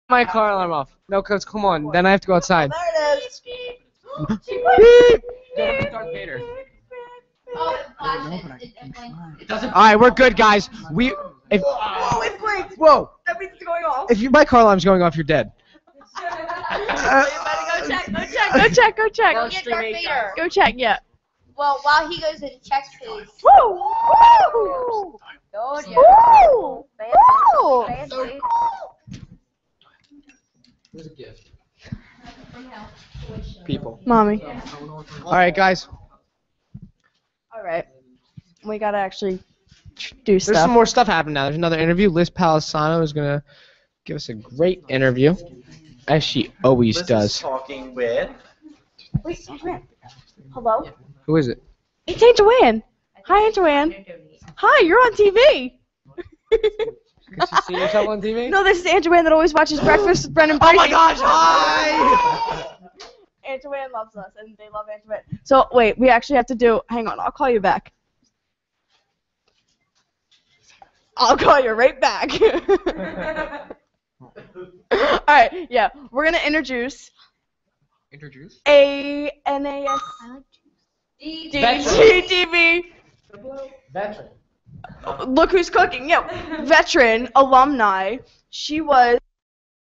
My car alarm off. No, cause come on. Then I have to go outside. There it is. Beep. Darth Vader. Oh, it All right, we're good, guys. Whoa, it blinked. Whoa! That means it's going off. If my car alarm's going off, you're dead. Go check. Go get Darth Vader. Go check, yeah. Well, while he goes and checks his. Woo! Woo! Told ya. Woo! Woo! Fancy. Here's a gift. People. Mommy. All right, guys. All right. We gotta actually do stuff. There's some more stuff happening now. There's another interview. Liz Palisano is gonna give us a great interview, as she always Liz does. is talking with. Wait, Joanne. Hello? Who is it? It's Aunt Joanne. Hi, Aunt Joanne. Hi, you're on TV. Can you see yourself on TV? No, this is Aunt Joanne that always watches Breakfast with Brendan Brady. Oh my gosh! Hi! Aunt Joanne loves us, and they love Aunt Joanne. So, wait, we actually have to do... Hang on, I'll call you back. I'll call you right back. All right, yeah, we're going to introduce... Introduce? A NASDtv Veteran. Look Who's Cooking. Yeah, veteran alumni. She was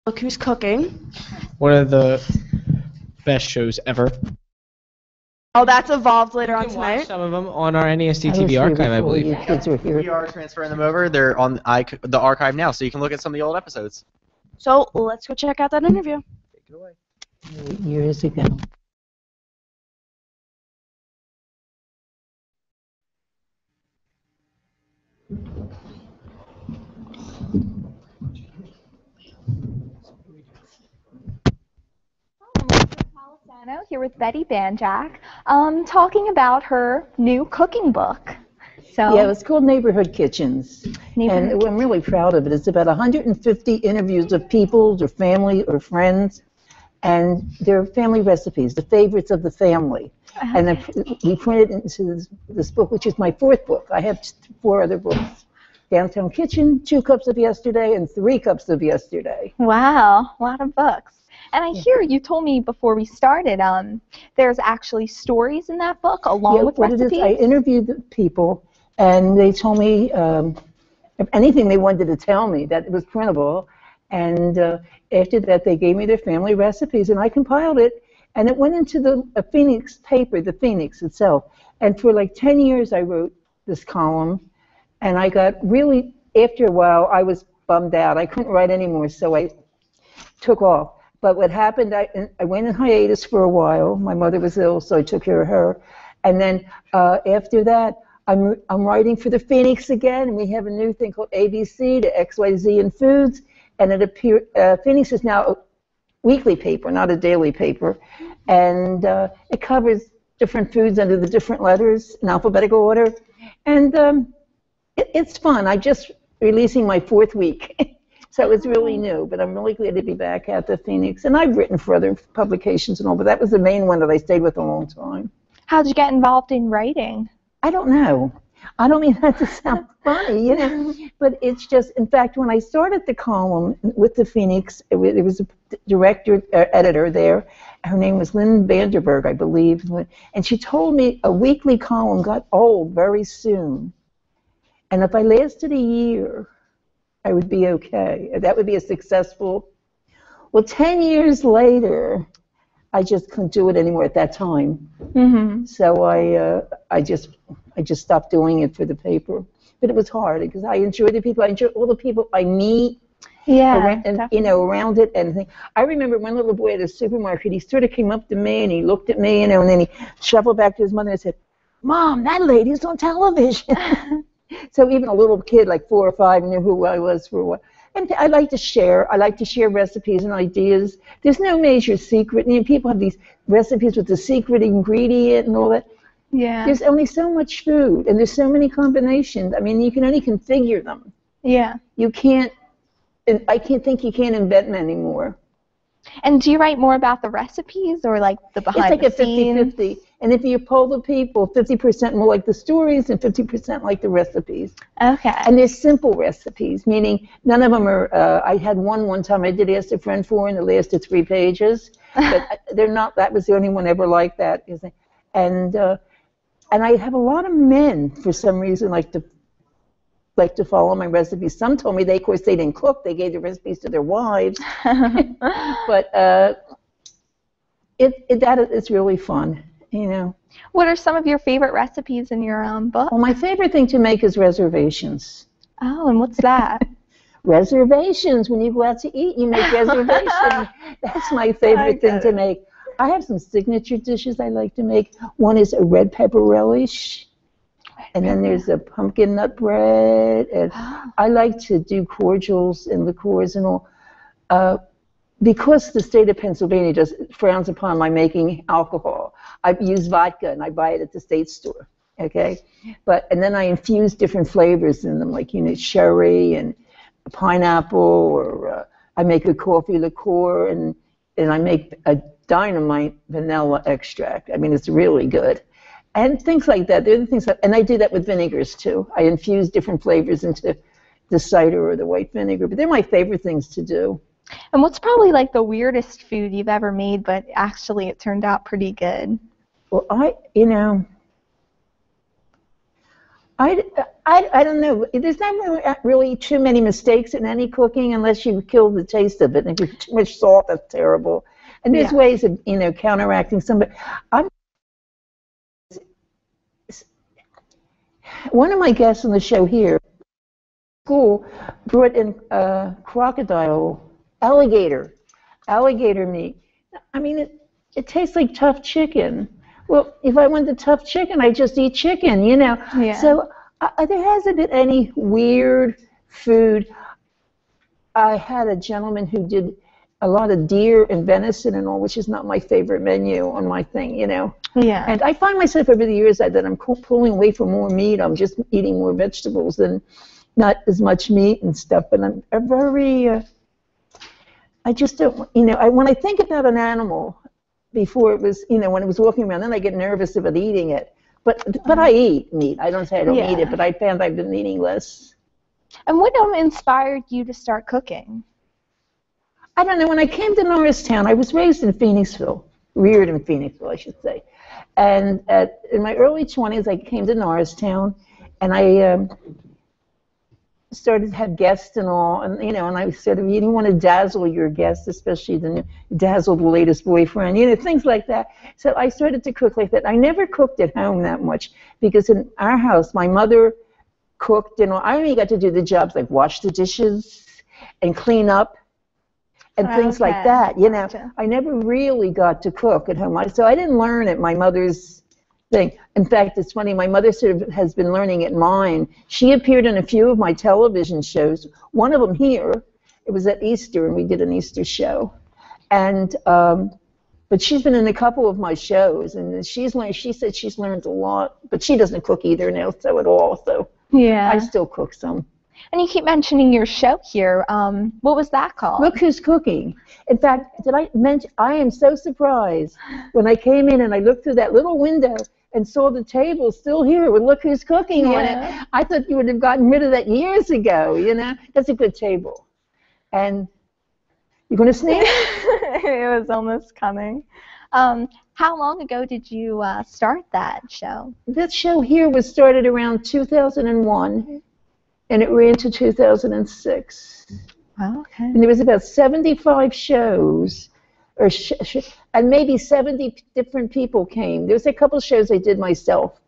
Look Who's Cooking. One of the best shows ever. Oh, that's evolved later on You can watch tonight. some of them on our NASDtv archive, I believe. Your kids were here. We are transferring them over. They're on the archive now, so you can look at some of the old episodes. So let's go check out that interview. Take it away. Years ago. Here with Betty Banjack, talking about her new cooking book. So Yeah, it was called Neighborhood Kitchens. And I'm really proud of it. It's about 150 interviews of people, their family or friends, and their family recipes, the favorites of the family. And then we printed it into this book, which is my fourth book. I have 4 other books. Downtown Kitchen, 2 Cups of Yesterday, and 3 Cups of Yesterday. wow, a lot of books. And I hear you told me before we started, there's actually stories in that book along with what recipes. it is, I interviewed the people, and they told me if anything they wanted to tell me that it was printable. And after that, they gave me their family recipes, and I compiled it, and it went into the Phoenix paper, the Phoenix itself. And for like 10 years, I wrote this column, and I got really, after a while, I was bummed out. I couldn't write anymore, so I took off. But what happened, I went in hiatus for a while. My mother was ill, so I took care of her. And then after that, I'm writing for the Phoenix again, and we have a new thing called ABC, the XYZ in Foods. And it Phoenix is now a weekly paper, not a daily paper. And it covers different foods under the different letters in alphabetical order. And it's fun. I'm just releasing my 4th week. So it's really new, but I'm really glad to be back at the Phoenix. And I've written for other publications and all, but that was the main one that I stayed with a long time. How did you get involved in writing? I don't know. I don't mean that to sound funny, you know, but it's just, in fact, when I started the column with the Phoenix, there was a editor there. Her name was Lynn Vanderberg, I believe, and she told me a weekly column got old very soon. And if I lasted a year, I would be okay. That would be a successful. Well, 10 years later, I just couldn't do it anymore at that time. Mm-hmm. So I just stopped doing it for the paper. But it was hard because I enjoy the people. I enjoy all the people I meet. Yeah, around it and I remember one little boy at a supermarket. He sort of came up to me and he looked at me, and then he shuffled back to his mother and said, "Mom, that lady's on television." So even a little kid like 4 or 5 knew who I was for a while. And I like to share. I like to share recipes and ideas. There's no major secret. You know, people have these recipes with the secret ingredient and all that. Yeah. There's only so much food, and there's so many combinations. I mean, you can only configure them. Yeah. You can't. I can't think you can't invent them anymore. And do you write more about the recipes or like the behind It's like the a scenes? 50-50. And if you poll the people, 50% more like the stories and 50% like the recipes. Okay. And they're simple recipes, meaning none of them are, I had one time I did ask a friend for, and it lasted 3 pages. But they're not, that was the only one ever like that. And I have a lot of men, for some reason, like to follow my recipes. Some told me of course, they didn't cook. They gave the recipes to their wives. But it's really fun, you know. What are some of your favorite recipes in your book? Well, my favorite thing to make is reservations. Oh, and what's that? Reservations. When you go out to eat, you make reservations. That's my favorite thing to make. I have some signature dishes I like to make. One is a red pepper relish, and then there's a pumpkin nut bread. And I like to do cordials and liqueurs and all. Because the state of Pennsylvania just frowns upon my making alcohol, I use vodka and I buy it at the state store, okay? And then I infuse different flavors in them, like, you know, cherry and pineapple, or I make a coffee liqueur, and I make a dynamite vanilla extract. I mean, it's really good. And things like that. They're the things and I do that with vinegars too. I infuse different flavors into the cider or the white vinegar, but they're my favorite things to do. And what's probably like the weirdest food you've ever made, but actually it turned out pretty good? Well, I don't know. There's not really too many mistakes in any cooking unless you kill the taste of it. And if you put too much salt, that's terrible. And there's ways of, you know, counteracting some. But one of my guests on the show here, school, brought in alligator meat. I mean, it tastes like tough chicken. Well, if I want the tough chicken, I just eat chicken, you know. Yeah. So there hasn't been any weird food. I had a gentleman who did a lot of deer and venison and all, which is not my favorite menu on my thing, you know. Yeah. And I find myself over the years that I'm pulling away from more meat. I'm just eating more vegetables and not as much meat and stuff. But I'm very, I just don't, you know, when I think about an animal before it was, you know, when it was walking around, then I get nervous about eating it. But I eat meat. I don't say I don't eat it, but I found I've been eating less. And what inspired you to start cooking? I don't know. When I came to Norristown, I was raised in Phoenixville, reared in Phoenixville, I should say. And in my early 20s, I came to Norristown, and I started to have guests and all, and you know, and I sort of, you don't want to dazzle your guests, especially dazzle the latest boyfriend, you know, things like that. So I started to cook like that. I never cooked at home that much because in our house, my mother cooked, and I only got to do the jobs like wash the dishes and clean up and things like that. You know, I never really got to cook at home, so I didn't learn at my mother's thing. In fact, it's funny, my mother sort of has been learning at mine. She appeared in a few of my television shows, one of them here. It was at Easter, and we did an Easter show. And but she's been in a couple of my shows, and she's learned. She said she's learned a lot, but she doesn't cook either now, so at all. So yeah, I still cook some. And you keep mentioning your show here. What was that called? Look Who's Cooking. In fact, did I mention? I am so surprised when I came in and I looked through that little window and saw the table still here with Look Who's Cooking on it. I thought you would have gotten rid of that years ago, you know? That's a good table. And you going to sneeze? It was almost coming. How long ago did you start that show? That show here was started around 2001, and it ran to 2006. Oh, okay. And there was about 75 shows, and maybe 70 different people came. There was a couple shows I did myself.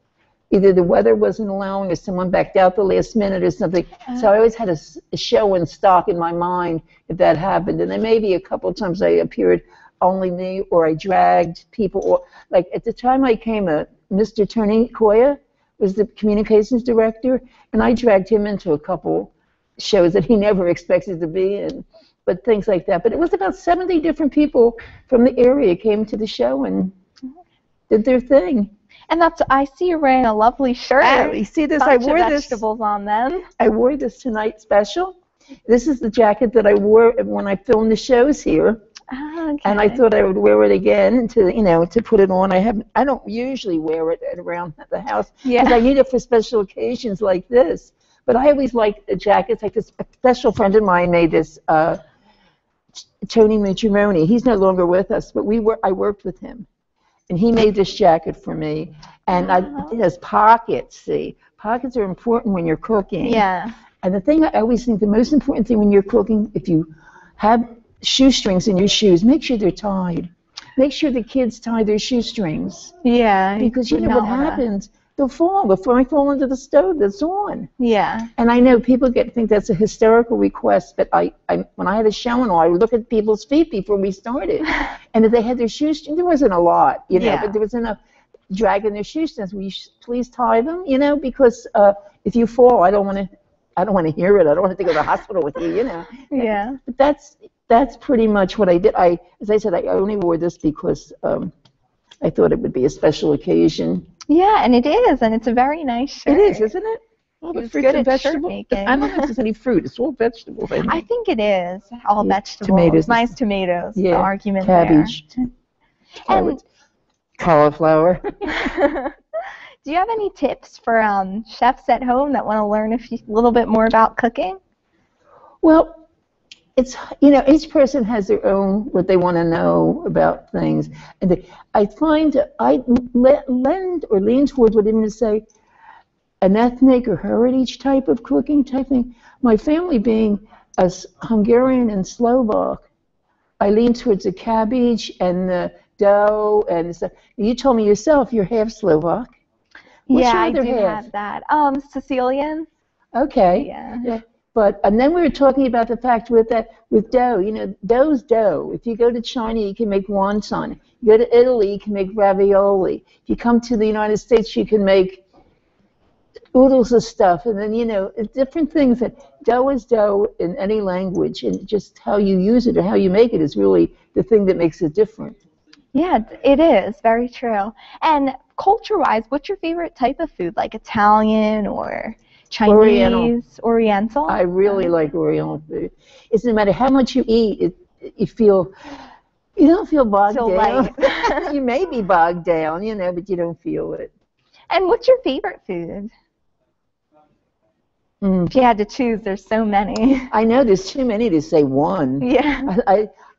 Either the weather wasn't allowing or someone backed out the last minute or something. So I always had a show in stock in my mind if that happened. And then maybe a couple of times I appeared only me, or I dragged people. Or, like at the time I came, Mr. Tony Koya was the communications director, and I dragged him into a couple shows that he never expected to be in. But things like that. But it was about 70 different people from the area came to the show and did their thing. And I see you're wearing a lovely shirt. You see this? Bunch I wore of this. vegetables on them. I wore this tonight special. This is the jacket that I wore when I filmed the shows here. Ah, Okay. And I thought I would wear it again to put it on. I don't usually wear it around the house because I need it for special occasions like this. But I always like jackets. Like this, a special friend of mine made this. Tony Mitrimoni. He's no longer with us, but I worked with him, and he made this jacket for me. And it has pockets. See, pockets are important when you're cooking. Yeah. And the thing I always think, the most important thing when you're cooking, if you have shoestrings in your shoes, make sure they're tied. Make sure the kids tie their shoestrings. Yeah. Because you know what happens? They'll fall. They'll fall into the stove that's on. Yeah. And I know people think that's a hysterical request, but when I had a show and all, I would look at people's feet before we started. And if they had their shoestrings, there wasn't a lot, but there was enough dragging their shoestrings. Will you please tie them, because if you fall, I don't want to hear it. I don't want to go to the hospital with you, Yeah. But that's pretty much what I did. As I said, I only wore this because I thought it would be a special occasion. Yeah, and it is, and it's a very nice shirt. It is, isn't it? Well, It's good at shirt making. I don't know if there's any fruit. It's all vegetables. I think it is all vegetables. Tomatoes. Nice tomatoes. Yeah. The argument cabbage. And Cauliflower. do you have any tips for chefs at home that want to learn a little bit more about cooking? Well, it's each person has their own what they want to know about things, and I find I lean towards what even to say an ethnic or heritage type of cooking type thing. My family being as Hungarian and Slovak, I lean towards the cabbage and the dough and stuff. You told me yourself you're half Slovak. What's your I other do half? have that. Sicilian. Okay. Yeah. But and then we were talking about the fact with dough. Dough's dough. If you go to China, you can make wonton. You go to Italy, you can make ravioli. If you come to the United States, you can make oodles of stuff. And then different things. That dough is dough in any language, and just how you use it or how you make it is really the thing that makes it different. Yeah, it is very true. And culture-wise, what's your favorite type of food? Like Italian or Chinese, Oriental? I really like Oriental food. It doesn't matter how much you eat, you don't feel bogged So down. light. You may be bogged down, but you don't feel it. And what's your favorite food? If you had to choose, there's so many. I know there's too many to say one. Yeah.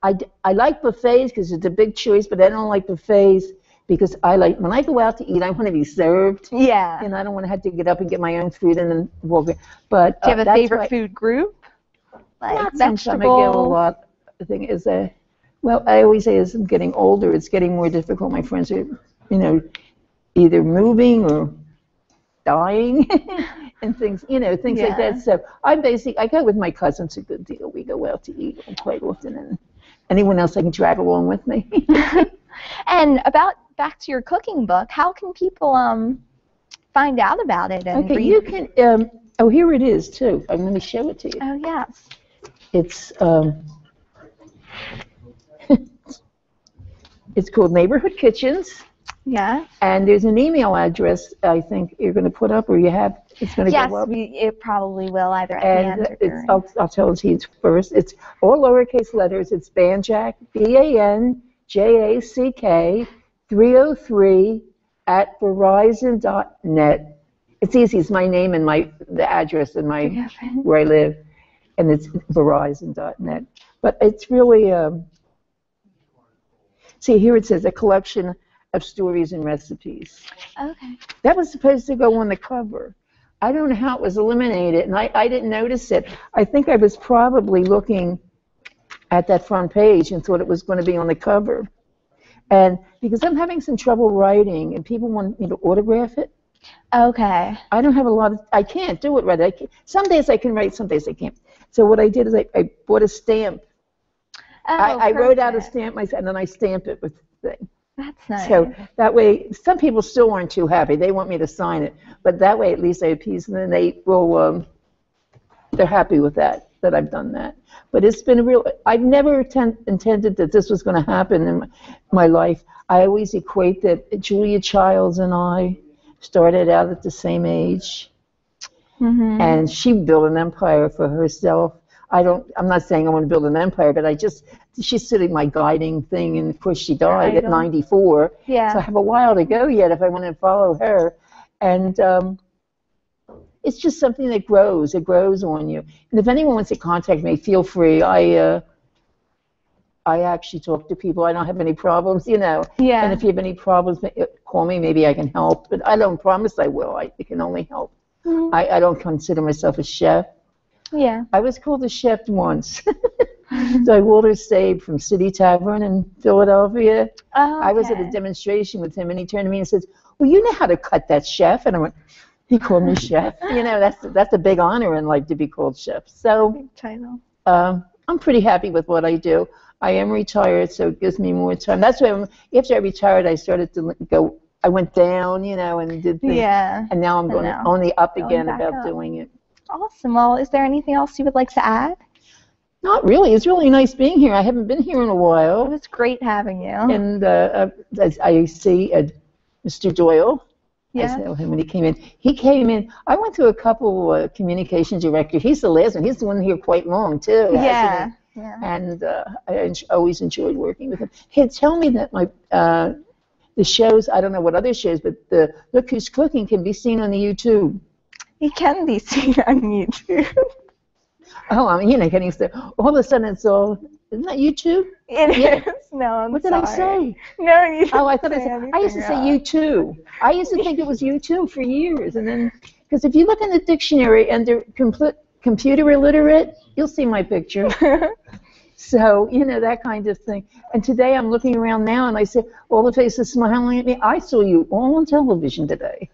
I like buffets because it's a big choice, but I don't like buffets because when I go out to eat, I want to be served. Yeah. And I don't want to have to get up and get my own food and then walk in. But do you have a favorite food group? Like not vegetables? I get a lot. The thing is, I always say as I'm getting older, it's getting more difficult. My friends are, either moving or dying and things like that. So I go with my cousins a good deal. We go out to eat quite often, and anyone else I can drag along with me. And back to your cooking book, how can people find out about it and read? You can. Here it is too. I'm going to show it to you. Oh yes. It's it's called Neighborhood Kitchens. Yeah. And there's an email address I think you're going to put up, or it's going to go up. Yes, it probably will either at the And end or during. I'll tell it to you first. It's all lowercase letters. It's Banjack, BANJACK 303 at Verizon.net. It's easy. It's my name and the address and where I live, and it's Verizon.net. But it's really see here it says a collection of stories and recipes. Okay. That was supposed to go on the cover. I don't know how it was eliminated, and I didn't notice it. I think I was probably looking at that front page and thought it was going to be on the cover. And because I'm having some trouble writing, and people want me to autograph it, Okay. I don't have I can't do it right. Some days I can write, some days I can't. So what I did is I bought a stamp. Oh, I wrote out a perfect. stamp myself, and then I stamp it with the thing. That's nice. So that way, some people still aren't too happy. They want me to sign it, but that way at least I appease them, and they will. They're happy with that I've done that. But it's been I've never intended that this was going to happen in my life. I always equate that Julia Childs and I started out at the same age, Mm-hmm. and she built an empire for herself. I'm not saying I want to build an empire, but she's sort of my guiding thing, and of course she died at 94. Yeah. So I have a while to go yet if I want to follow her. And it's just something that grows. It grows on you. And if anyone wants to contact me, feel free. I actually talk to people. I don't have any problems, Yeah. And if you have any problems, call me. Maybe I can help. But I don't promise I will. It can only help. Mm-hmm. I don't consider myself a chef. Yeah. I was called a chef once. So Walter Sabe from City Tavern in Philadelphia. Oh, okay. I was at a demonstration with him, and he turned to me and says, "Well, you know how to cut that, chef." And I went, he called me chef. That's a big honor in life to be called chef. So Big title. I'm pretty happy with what I do. I am retired, so it gives me more time. That's why after I retired, I started to go. I went down, and did things. Yeah. And now I'm going on the up again about up. doing it. Awesome. Well, is there anything else you would like to add? Not really. It's really nice being here. I haven't been here in a It while. was great having you. And as I see Mr. Doyle. Yeah. I saw him when he came in. He came in. I went to a couple communications directors. He's the last one. He's the one here quite long, too. Yeah. And I always enjoyed working with him. He'd tell me that the shows, I don't know what other shows, but the Look Who's Cooking can be seen on the YouTube. It can be seen on YouTube. Oh, I mean, getting started. All of a sudden it's all, isn't that YouTube? It is. No, I'm What did sorry. I say? No, you didn't. Oh, I thought I used to say YouTube. I used to think it was YouTube for years. And then, because if you look in the dictionary under computer illiterate, you'll see my picture. So, that kind of thing. And today I'm looking around now and I see all the faces smiling at me. I saw you all on television today.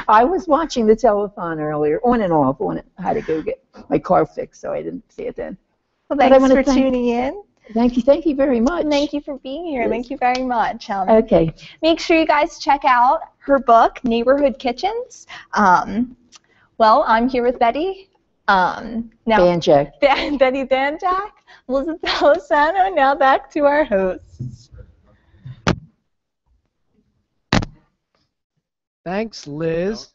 I was watching the telethon earlier, on and off. I had to go get my car fixed, so I didn't see it then. Well, thanks for tuning in. Thank you very much. Thank you for being here. Thank you very much. Okay. Make sure you guys check out her book, Neighborhood Kitchens. Well, I'm here with Betty. Now Banjack. Betty Banjack, Elizabeth Alessano. Now back to our hosts. Thanks, Liz.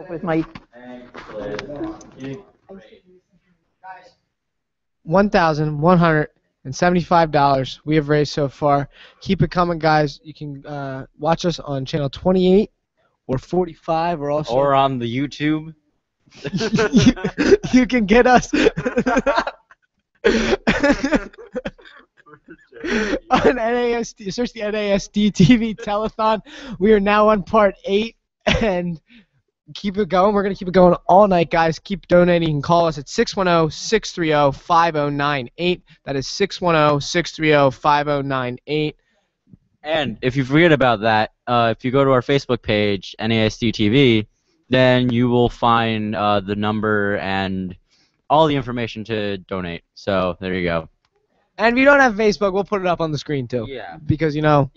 With my $1,175 we have raised so far. Keep it coming, guys. You can watch us on channel 28 or 45, or on the YouTube. you can get us on NASD. Search the NASDtv Telethon. We are now on part 8, and keep it going. We're going to keep it going all night, guys. Keep donating. You can call us at 610-630-5098. That is 610-630-5098. And if you forget about that, if you go to our Facebook page, NASDtv, then you will find the number and all the information to donate. So there you go. And if you don't have Facebook, we'll put it up on the screen too. Yeah. Because, Eventually.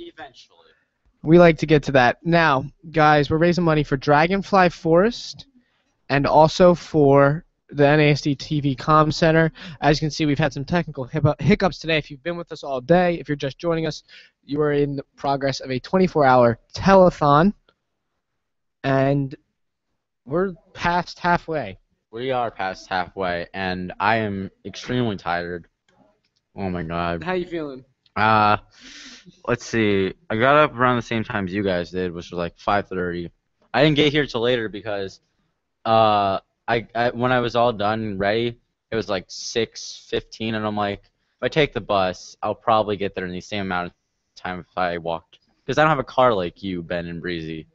we like to get to that. Now, guys, we're raising money for Dragonfly Forest and also for the NASD TV Comm Center. As you can see, we've had some technical hiccups today. If you've been with us all day, if you're just joining us, you are in the progress of a 24-hour telethon, and we're past halfway. We are past halfway, and I am extremely tired. Oh my god. How you feeling? Let's see. I got up around the same time as you guys did, which was like 5:30. I didn't get here till later because I when I was all done and ready, it was like 6:15, and I'm like, if I take the bus, I'll probably get there in the same amount of time if I walked. Because I don't have a car like you, Ben and Breezy.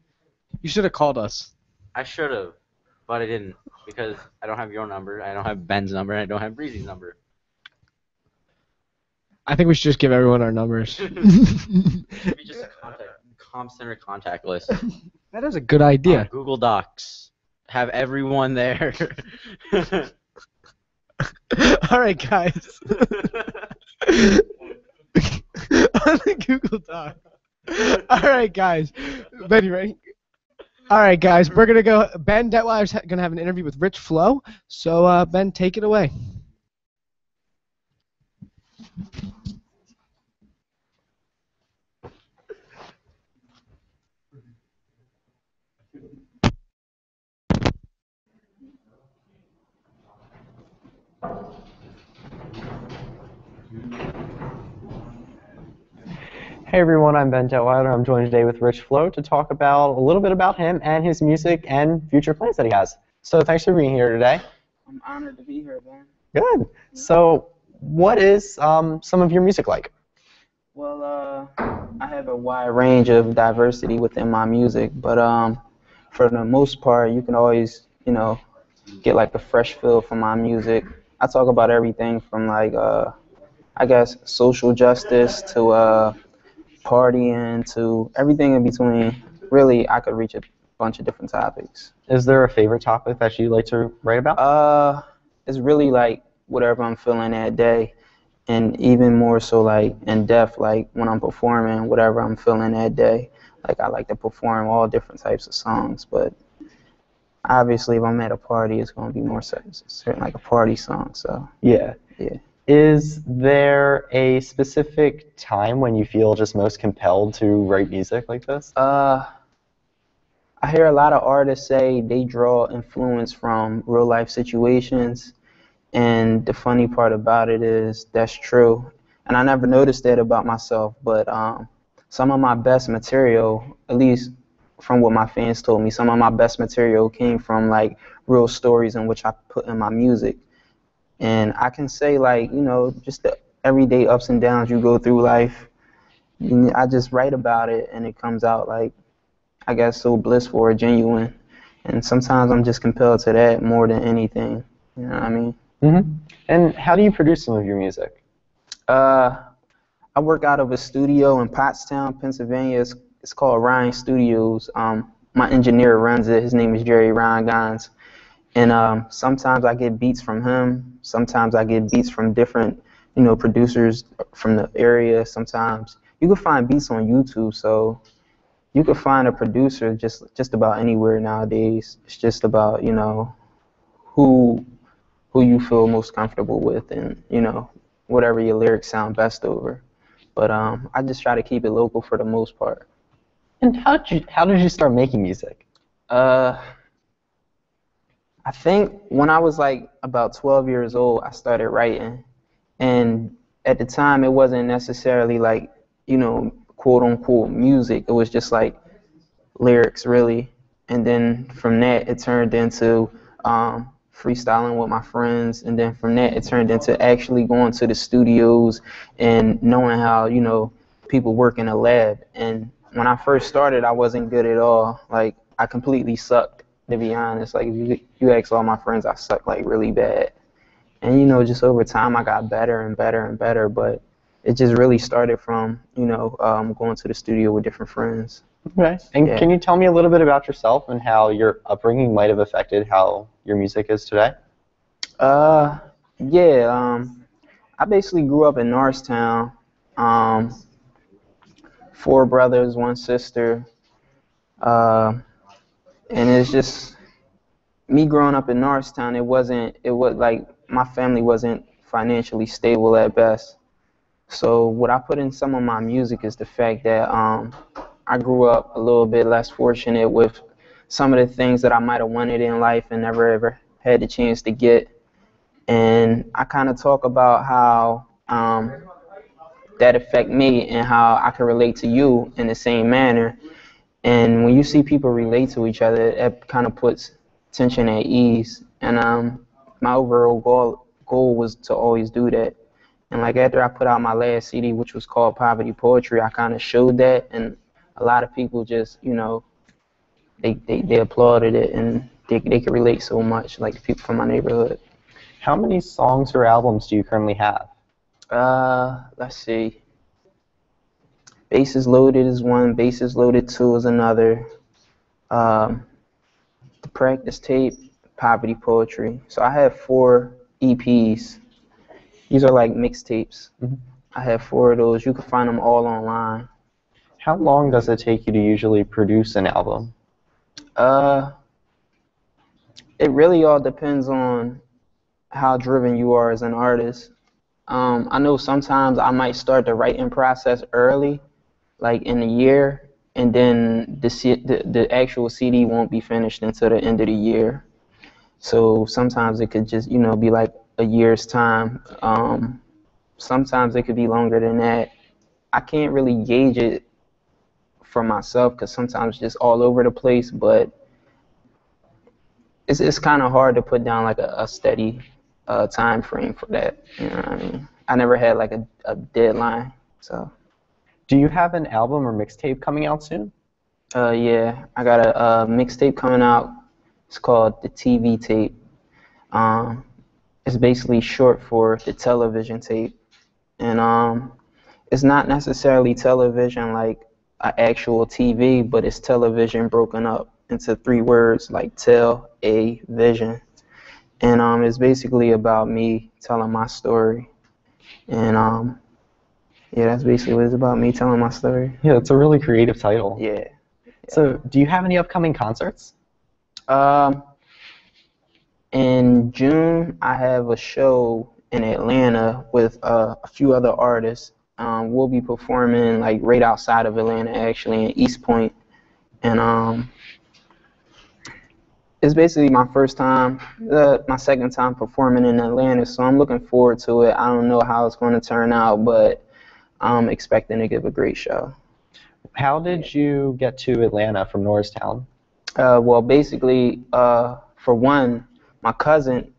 You should have called us. I should have, but I didn't because I don't have your number, I don't have Ben's number, and I don't have Breezy's number. I think we should just give everyone our numbers. Maybe just a comm center contact list. That is a good idea. Google Docs. Have everyone there. All right, guys. On the Google Doc. All right, guys. Ben, you ready? All right, guys. We're going to go. Ben Detweiler's going to have an interview with Rich Flo. So, Ben, take it away. Hey everyone, I'm Ben Detweiler. I'm joined today with Rich Flo to talk about a little bit about him and his music and future plans that he has. So thanks for being here today. I'm honored to be here, Ben. Good. So what is some of your music like? Well, I have a wide range of diversity within my music, but for the most part, you can always, get like a fresh feel from my music. I talk about everything from like, I guess, social justice to partying to everything in between. Really, I could reach a bunch of different topics. Is there a favorite topic that you like to write about? It's really like whatever I'm feeling that day, and even more so like in depth, like when I'm performing, whatever I'm feeling that day. Like I like to perform all different types of songs, but obviously if I'm at a party, it's going to be more certain like a party song. So Yeah. yeah. Is there a specific time when you feel just most compelled to write music like this? I hear a lot of artists say they draw influence from real life situations, and the funny part about it is that's true. And I never noticed that about myself, but some of my best material, at least from what my fans told me, some of my best material came from like real stories in which I put in my music. And I can say like, just the everyday ups and downs you go through life. I just write about it and it comes out like, I guess, so blissful or genuine. And sometimes I'm just compelled to that more than anything. You know what I mean? Mm-hmm. And how do you produce some of your music? I work out of a studio in Pottstown, Pennsylvania. It's called Ryan Studios. My engineer runs it. His name is Jerry Ryan. And sometimes I get beats from him. Sometimes I get beats from different, producers from the area. Sometimes you can find beats on YouTube. So you could find a producer just about anywhere nowadays. It's just about, who you feel most comfortable with and, whatever your lyrics sound best over. But I just try to keep it local for the most part. And how did you start making music? I think when I was like about 12 years old, I started writing. And at the time, it wasn't necessarily like, quote unquote music. It was just like lyrics, really. And then from that, it turned into freestyling with my friends. And then from that, it turned into actually going to the studios and knowing how, people work in a lab. And when I first started, I wasn't good at all. Like, I completely sucked, to be honest. Like, if you ask all my friends, I sucked, like, really bad. And, just over time, I got better and better and better. But it just really started from, going to the studio with different friends. Okay. And Yeah. can you tell me a little bit about yourself and how your upbringing might have affected how your music is today? Yeah. I basically grew up in Norristown. 4 brothers, 1 sister. And it's just me growing up in Norristown. It was like my family wasn't financially stable at best. So what I put in some of my music is the fact that I grew up a little bit less fortunate with some of the things that I might have wanted in life and never ever had the chance to get. And I kind of talk about how that affect me and how I can relate to you in the same manner. And when you see people relate to each other, it kind of puts tension at ease. And my overall goal was to always do that. And like after I put out my last CD, which was called Poverty Poetry, I kind of showed that, and a lot of people just, they applauded it, and they could relate so much, like the people from my neighborhood. How many songs or albums do you currently have? Let's see. Bases Loaded is one. Bases Loaded 2 is another. The Practice Tape, Poverty Poetry. So I have 4 EPs. These are like mixtapes. Mm-hmm. I have 4 of those. You can find them all online. How long does it take you to usually produce an album? It really all depends on how driven you are as an artist. I know sometimes I might start the writing process early, like in a year, and then the actual CD won't be finished until the end of the year. So sometimes it could just, be like a year's time. sometimes it could be longer than that. I can't really gauge it for myself because sometimes it's just all over the place, but it's kind of hard to put down like a steady time frame for that. You know what I mean? I never had like a deadline. So Do you have an album or mixtape coming out soon? yeah, I got a mixtape coming out. It's called the TV tape. It's basically short for the television tape, and it's not necessarily television like an actual TV, but it's television broken up into 3 words like vision. And it's basically about me telling my story. And yeah, that's basically what it's about, me telling my story. Yeah, it's a really creative title. Yeah. So, do you have any upcoming concerts? In June, I have a show in Atlanta with a few other artists. We'll be performing like right outside of Atlanta, actually, in East Point. And it's basically my first time, my second time performing in Atlanta, so I'm looking forward to it. I don't know how it's going to turn out, but I'm expecting to give a great show. How did you get to Atlanta from Norristown? Well, basically, for one, my cousin,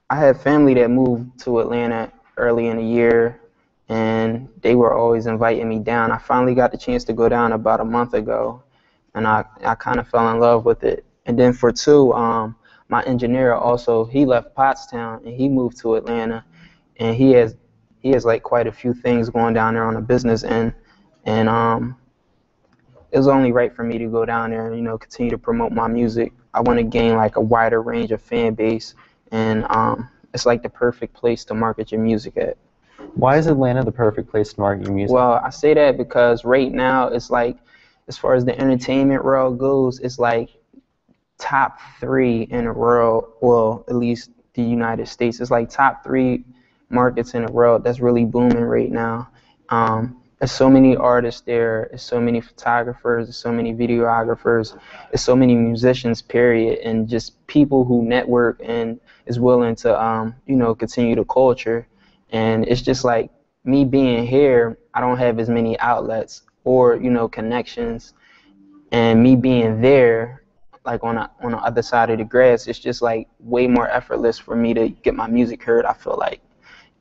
I had family that moved to Atlanta early in the year, and they were always inviting me down. I finally got the chance to go down about a month ago, and I kind of fell in love with it. And then for two, my engineer also, he left Pottstown and he moved to Atlanta, and he has like quite a few things going down there on the business end, and it was only right for me to go down there and, you know, continue to promote my music. I want to gain like a wider range of fan base, and it's like the perfect place to market your music at. Why is Atlanta the perfect place to market your music? Well, I say that because right now it's like, as far as the entertainment world goes, it's like top 3 in the world, well, at least the United States. It's like top 3 markets in the world that's really booming right now. There's so many artists there, there's so many photographers, there's so many videographers, there's so many musicians, period, and just people who network and is willing to, you know, continue the culture. And it's just like me being here, I don't have as many outlets or, you know, connections. And me being there, like on the other side of the grass, it's just like way more effortless for me to get my music heard, I feel like.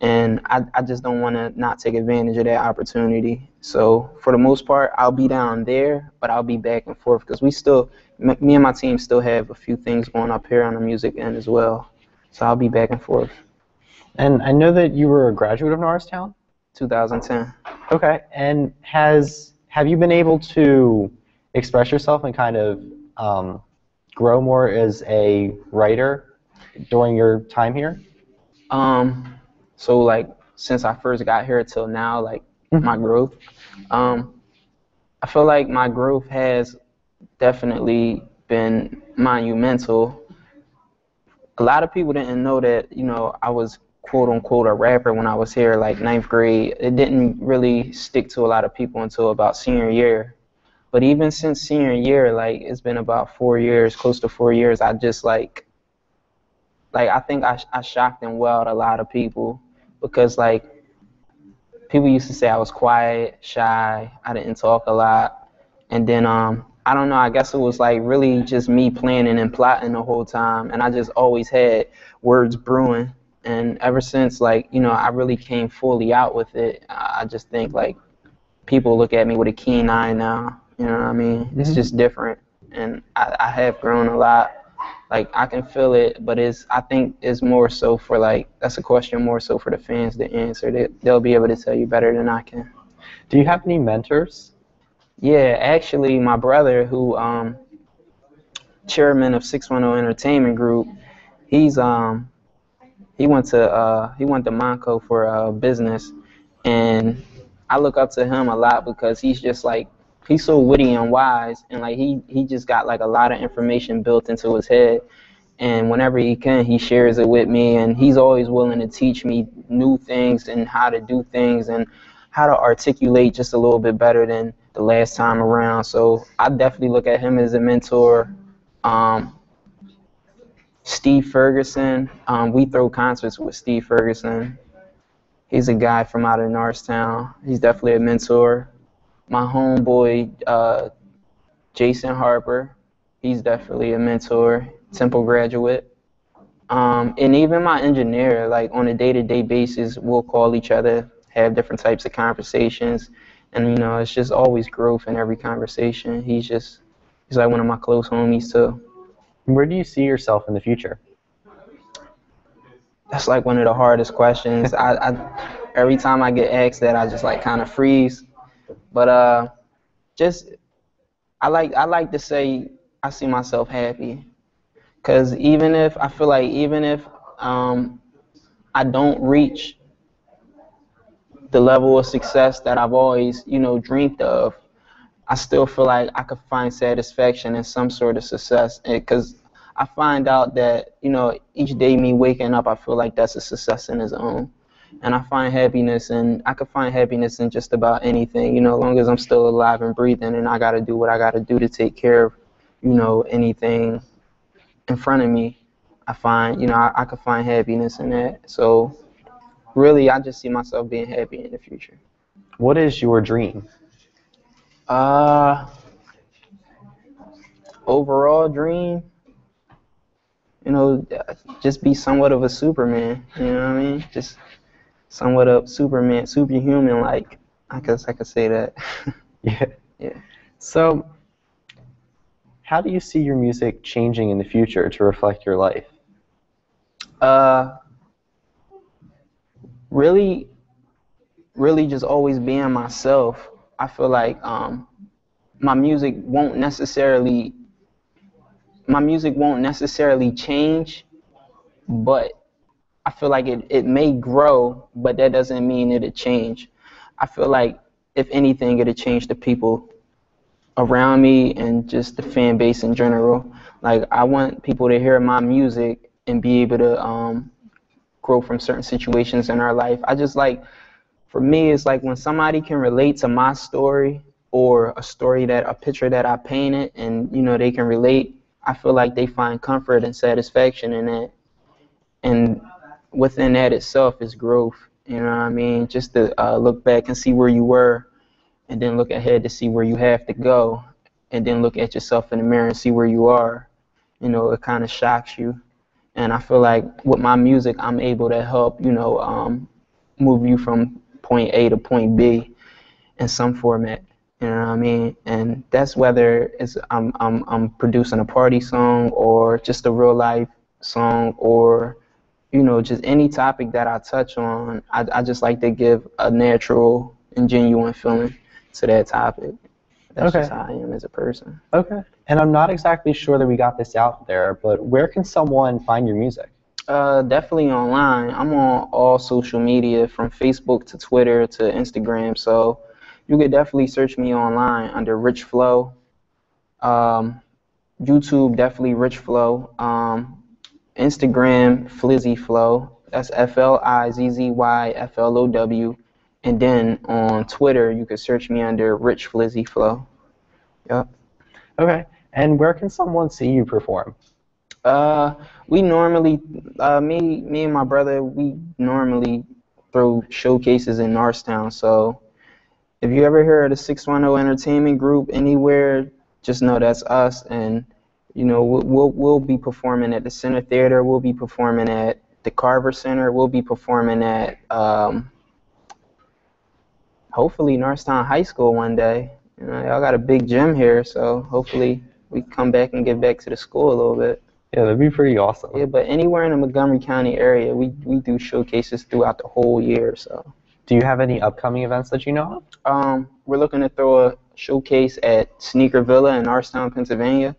And I just don't want to not take advantage of that opportunity. So for the most part, I'll be down there, but I'll be back and forth because me and my team still have a few things going up here on the music end as well. So I'll be back and forth. And I know that you were a graduate of Norristown? 2010. Okay. And have you been able to express yourself and kind of grow more as a writer during your time here? So like since I first got here till now, like my growth, I feel like my growth has definitely been monumental. A lot of people didn't know that, you know, I was quote unquote a rapper when I was here, like 9th grade. It didn't really stick to a lot of people until about senior year. But even since senior year, like it's been about 4 years, close to 4 years, I just like I think I shocked and wowed a lot of people because like people used to say I was quiet, shy, I didn't talk a lot. And then I don't know, I guess it was like really just me planning and plotting the whole time, and I just always had words brewing. And ever since, like, you know, I really came fully out with it, I just think like people look at me with a keen eye now, you know what I mean? It's just different, and I have grown a lot. Like I can feel it, but I think it's more so for like, that's a question more so for the fans to answer. They'll be able to tell you better than I can. Do you have any mentors? Yeah, actually, my brother, who chairman of 610 Entertainment Group, he's he went to Monaco for business, and I look up to him a lot because he's just like, he's so witty and wise, and like he just got like a lot of information built into his head, and whenever he can, he shares it with me, and he's always willing to teach me new things and how to do things and how to articulate just a little bit better than the last time around. So I definitely look at him as a mentor. Steve Ferguson, we throw concerts with Steve Ferguson. He's a guy from out of Norristown. He's definitely a mentor. My homeboy, Jason Harper, he's definitely a mentor, Temple graduate. And even my engineer, like on a day-to-day basis, we'll call each other, have different types of conversations, and it's just always growth in every conversation. He's like one of my close homies too. Where do you see yourself in the future? That's like one of the hardest questions. I every time I get asked that, I just like kind of freeze. But just I like to say I see myself happy, because even if I don't reach the level of success that I've always dreamed of, I still feel like I could find satisfaction in some sort of success, because I find out that each day me waking up, I feel like that's a success in its own, and I could find happiness in just about anything, as long as I'm still alive and breathing, and I gotta do what I gotta do to take care of anything in front of me. I find I could find happiness in that. So really, I just see myself being happy in the future. What is your dream? Overall dream, just be somewhat of a Superman. You know what I mean? Just somewhat of Superman, superhuman. Like I could say that. Yeah. Yeah. So, how do you see your music changing in the future to reflect your life? Really, really, just always being myself. I feel like my music won't necessarily change, but I feel like it may grow, but that doesn't mean it'll change. I feel like if anything, it'll change the people around me and just the fan base in general. Like I want people to hear my music and be able to grow from certain situations in our life. For me, it's like when somebody can relate to my story, or a picture that I painted, and they can relate, I feel like they find comfort and satisfaction in that. And within that itself is growth. You know what I mean? Just to look back and see where you were, and then look ahead to see where you have to go, and then look at yourself in the mirror and see where you are. It kind of shocks you. And I feel like with my music, I'm able to help, move you from point A to point B in some format. You know what I mean? And that's whether it's I'm producing a party song, or just a real life song, or just any topic that I touch on. I just like to give a natural and genuine feeling to that topic. That's Okay. just how I am as a person. Okay. And I'm not exactly sure that we got this out there, but where can someone find your music? Definitely online. I'm on all social media, from Facebook to Twitter to Instagram. So you could definitely search me online under Rich Flow. YouTube, definitely Rich Flow. Instagram, Flizzy Flow. That's FLIZZYFLOW. And then on Twitter, you could search me under Rich Flizzy Flow. Yep. Okay. And where can someone see you perform? We normally, me and my brother, we normally throw showcases in Norristown. So if you ever heard of the 610 Entertainment Group anywhere, just know that's us. And we'll be performing at the Center Theater. We'll be performing at the Carver Center. We'll be performing at hopefully Norristown High School one day. Y'all got a big gym here, so hopefully we come back and get back to the school a little bit. Yeah, that'd be pretty awesome. Yeah, but anywhere in the Montgomery County area, we do showcases throughout the whole year. So. Do you have any upcoming events that you know of? We're looking to throw a showcase at Sneaker Villa in Norristown, Pennsylvania.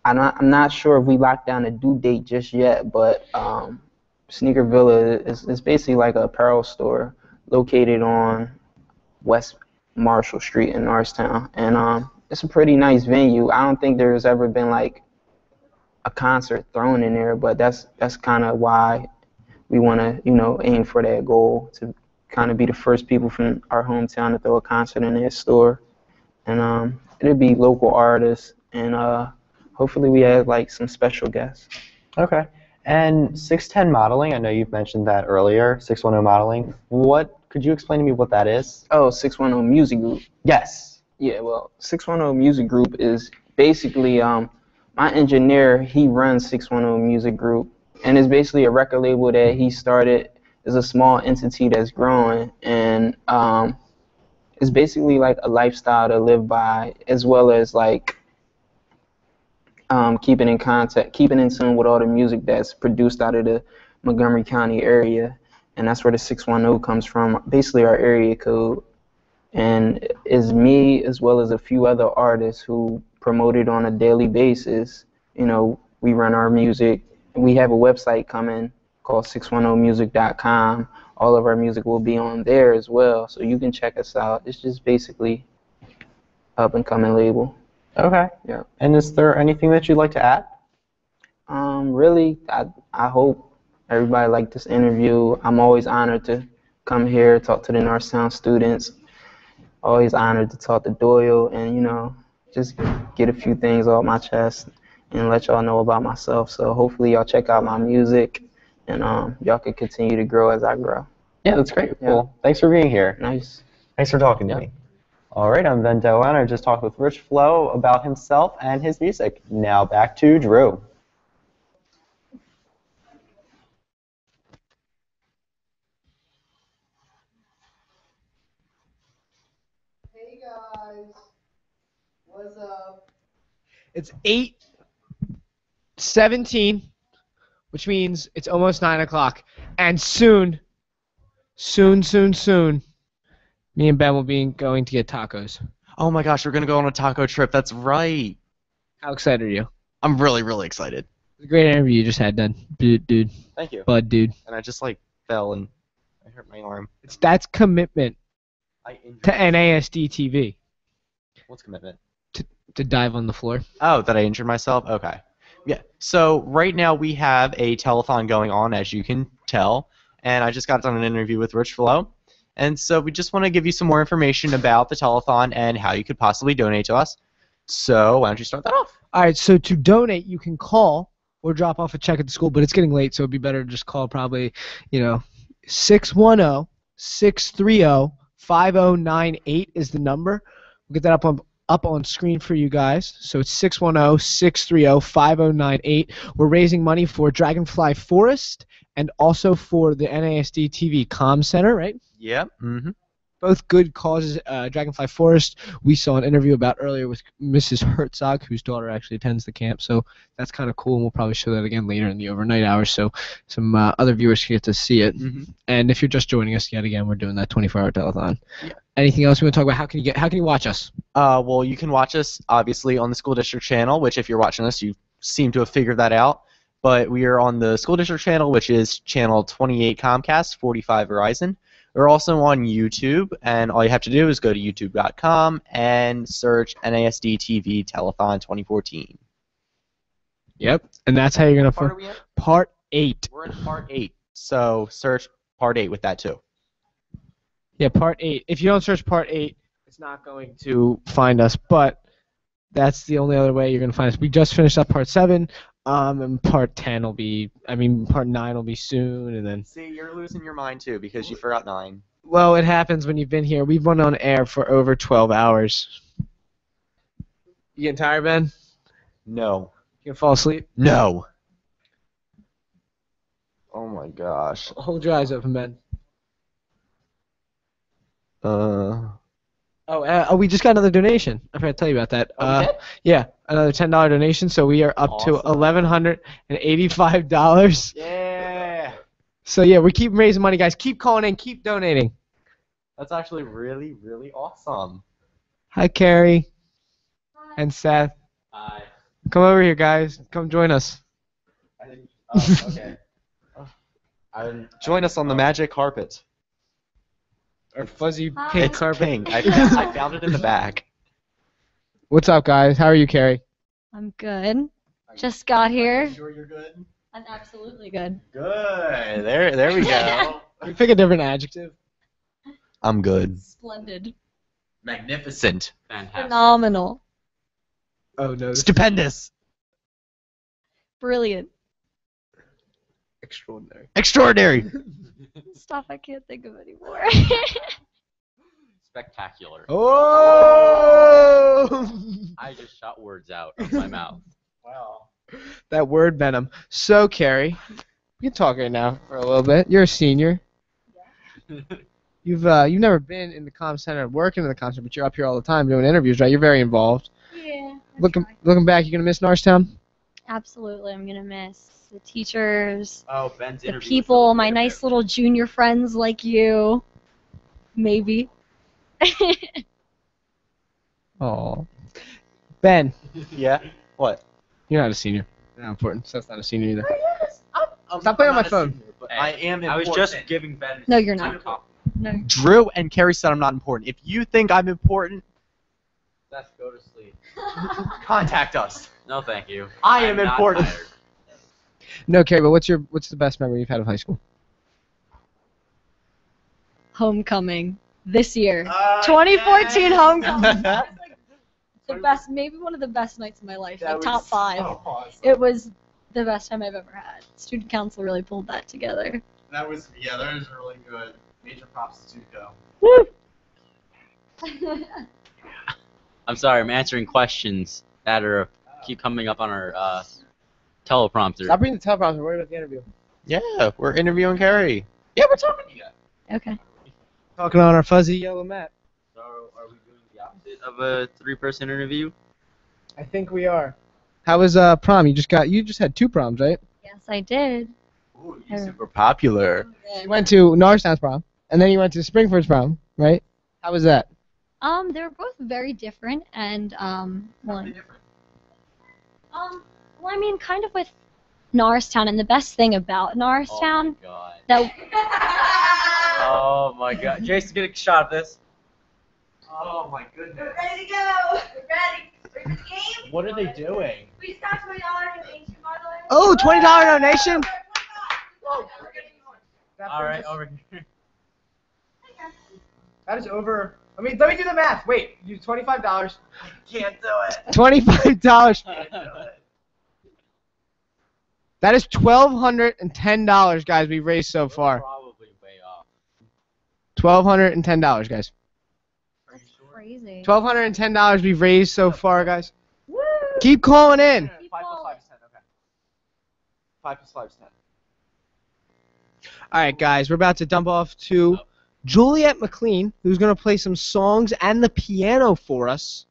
I'm not sure if we locked down a due date just yet, but Sneaker Villa is basically like an apparel store located on West Marshall Street in Norristown, and it's a pretty nice venue. I don't think there's ever been like a concert thrown in there, but that's kind of why we want to aim for that goal, to kind of be the first people from our hometown to throw a concert in that store. And it'll be local artists, and hopefully we have like some special guests. Okay. And 610 modeling, I know you've mentioned that earlier, 610 modeling. Could you explain to me what that is? Oh, 610 Music Group. Yes. Yeah, well, 610 Music Group is basically my engineer. He runs 610 Music Group, and it's basically a record label that he started as a small entity that's growing, and it's basically like a lifestyle to live by, as well as like keeping in contact, keeping in tune with all the music that's produced out of the Montgomery County area, and that's where the 610 comes from. Basically, our area code. And it's me as well as a few other artists who promote it on a daily basis. You know, we run our music. We have a website coming called 610music.com. All of our music will be on there as well, so you can check us out. It's just basically up and coming label. Okay. Yeah. And is there anything that you'd like to add? Really, I hope everybody liked this interview. I'm always honored to come here, talk to the Norristown students. Always honored to talk to Doyle and, you know, just get a few things off my chest and let y'all know about myself. So hopefully y'all check out my music and y'all can continue to grow as I grow. Yeah, that's great. Yeah. Well, thanks for being here. Nice. Thanks for talking to Yeah. me. All right, I'm Ben Doan. I just talked with Rich Flo about himself and his music. Now back to Drew. Hey guys, what's up? It's 8:17, which means it's almost 9 o'clock, and soon, me and Ben will be going to get tacos. Oh my gosh, we're gonna go on a taco trip. That's right. How excited are you? I'm really, really excited. It's a great interview you just had, done, dude. Thank you. Bud, dude. And I just like fell and I hurt my arm. That's commitment I injured to myself. NASD TV What's commitment? to dive on the floor. Oh, that I injured myself? Okay. Yeah. So right now we have a telethon going on, as you can tell. And I just got done an interview with Rich Flo. And so we just want to give you some more information about the telethon and how you could possibly donate to us. So why don't you start that off? All right, so to donate, you can call or drop off a check at the school, but it's getting late, so it'd be better to just call probably, 610-630-5098 is the number. We'll get that up on screen for you guys. So it's 610-630-5098. We're raising money for Dragonfly Forest and also for the NASD TV Comm Center, right? Yep. Mm-hmm. Both good causes. Dragonfly Forest, we saw an interview about earlier with Mrs. Herzog, whose daughter actually attends the camp, so that's kind of cool, and we'll probably show that again later in the overnight hours, so some other viewers can get to see it. Mm-hmm. And if you're just joining us yet again, we're doing that 24-hour telethon. Yeah. Anything else you want to talk about? How can you watch us? Well, you can watch us, obviously, on the school district channel, which if you're watching us, you seem to have figured that out. But we are on the school district channel, which is channel 28 Comcast, 45 Verizon. We're also on YouTube, and all you have to do is go to youtube.com and search NASD TV Telethon 2014. Yep, and that's how you're going to Part are we in? Part 8. We're in Part 8, so search Part 8 with that too. Yeah, Part 8. If you don't search Part 8, it's not going to find us, but that's the only other way you're going to find us. We just finished up Part 7. And Part 10 will be, Part 9 will be soon, and then... See, you're losing your mind too because you forgot 9. Well, it happens when you've been here. We've run on air for over 12 hours. You getting tired, Ben? No. You gonna fall asleep? No. Oh my gosh. Hold your eyes open, Ben. Oh, we just got another donation. I forgot to tell you about that. Oh, we did? Yeah, another $10 donation, so we are up to Awesome. $1,185. Yeah. So yeah, we keep raising money, guys. Keep calling in, keep donating. That's actually really, really awesome. Hi, Carrie. And Seth. Hi. Come over here, guys. Come join us. Okay. Join us on the magic carpet. Our fuzzy Hi. pink It's carpet. pink. I found it in the back. What's up, guys? How are you, Carrie? I'm good. Just got here. Sure you're good? I'm absolutely good. Good. There we go. Can we pick a different adjective? I'm good. Splendid. Magnificent. Fantastic. Phenomenal. Oh, no. Stupendous. Brilliant. Extraordinary. Extraordinary. Stop, I can't think of any more. Spectacular. Oh! I just shot words out of my mouth. Wow. That word venom. So, Carrie, you can talk right now for a little bit. You're a senior. You've never been in the comm center working in the comm center, but you're up here all the time doing interviews, right? You're very involved. Yeah. Looking back, you gonna miss Norristown? Absolutely, I'm gonna miss the teachers, Oh, Ben's the interview. people, my nice little junior friends like you. Maybe. Oh. Ben, Yeah. What? you're not a senior. Not important. So that's not a senior either. I'm Stop playing on not my a phone. senior, but Hey, I am I was important. just giving Ben. No, you're not. No. Drew and Carrie said I'm not important. If you think I'm important, Let's go to sleep. contact us. No, thank you. I am I'm not important. tired. No, Carrie, but what's the best memory you've had of high school? Homecoming this year. 2014 homecoming. The best, maybe one of the best nights of my life, That like top was 5. so awesome. It was the best time I've ever had. Student council really pulled that together. That was really good. Major props to Tuco. I'm sorry, I'm answering questions that keep coming up on our teleprompter. Stop reading the teleprompter. Worry about the interview. Yeah, we're interviewing Carrie. Yeah, we're talking to you. Okay. Talking on our fuzzy yellow mat. So, are we doing the opposite of a 3-person interview? I think we are. How was prom? You just had 2 proms, right? Yes, I did. Ooh, you're super popular. You went to Norristown's prom, and then you went to Springford's prom, right? How was that? They were both very different, and well, I mean, kind of with Norristown, and the best thing about Norristown Oh that oh my god. Jason, get a shot of this. Oh my goodness. Ready to go. We're ready. Ready for the game? What are they doing? We just got $20 donation, by the way. Oh, $20 donation. Alright, over here. That is over. Let me do the math. Wait, you $25. Can't do it. $25. Can't do it. That is $1,210, guys. We've raised so far. Probably way off. $1,210, guys. that's crazy. $1,210 we've raised so far, guys. Keep calling in. 5 plus 5 is 10. Okay. 5 plus 5 is 10. All right, guys. We're about to dump off to Juliet McLean, who's going to play some songs and the piano for us.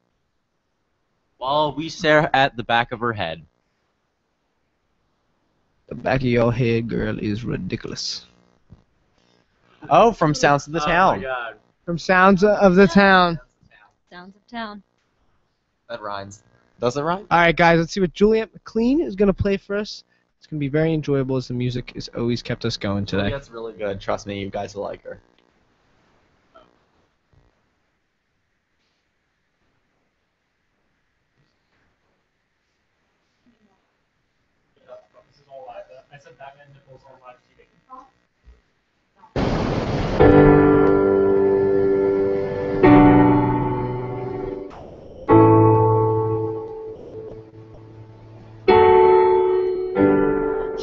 While we stare at the back of her head. The back of your head, girl, is ridiculous. Oh, from Sounds of the Town. Oh my god. From Sounds of the Town. Sounds of Town. That rhymes. Does it rhyme? All right, guys. Let's see what Juliet McLean is going to play for us. It's going to be very enjoyable as the music has always kept us going today. That's really good. Trust me, you guys will like her. This is all live. I said Batman nipples on live TV.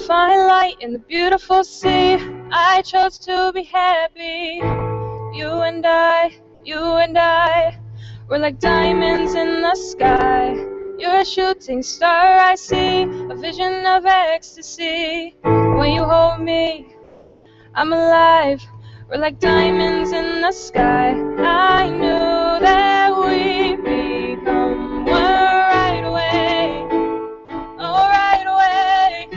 Find light in the beautiful sea. I chose to be happy. You and I, we're like diamonds in the sky. You're a shooting star, I see, a vision of ecstasy. When you hold me, I'm alive. We're like diamonds in the sky. I knew that we'd become one right away. Oh, right away.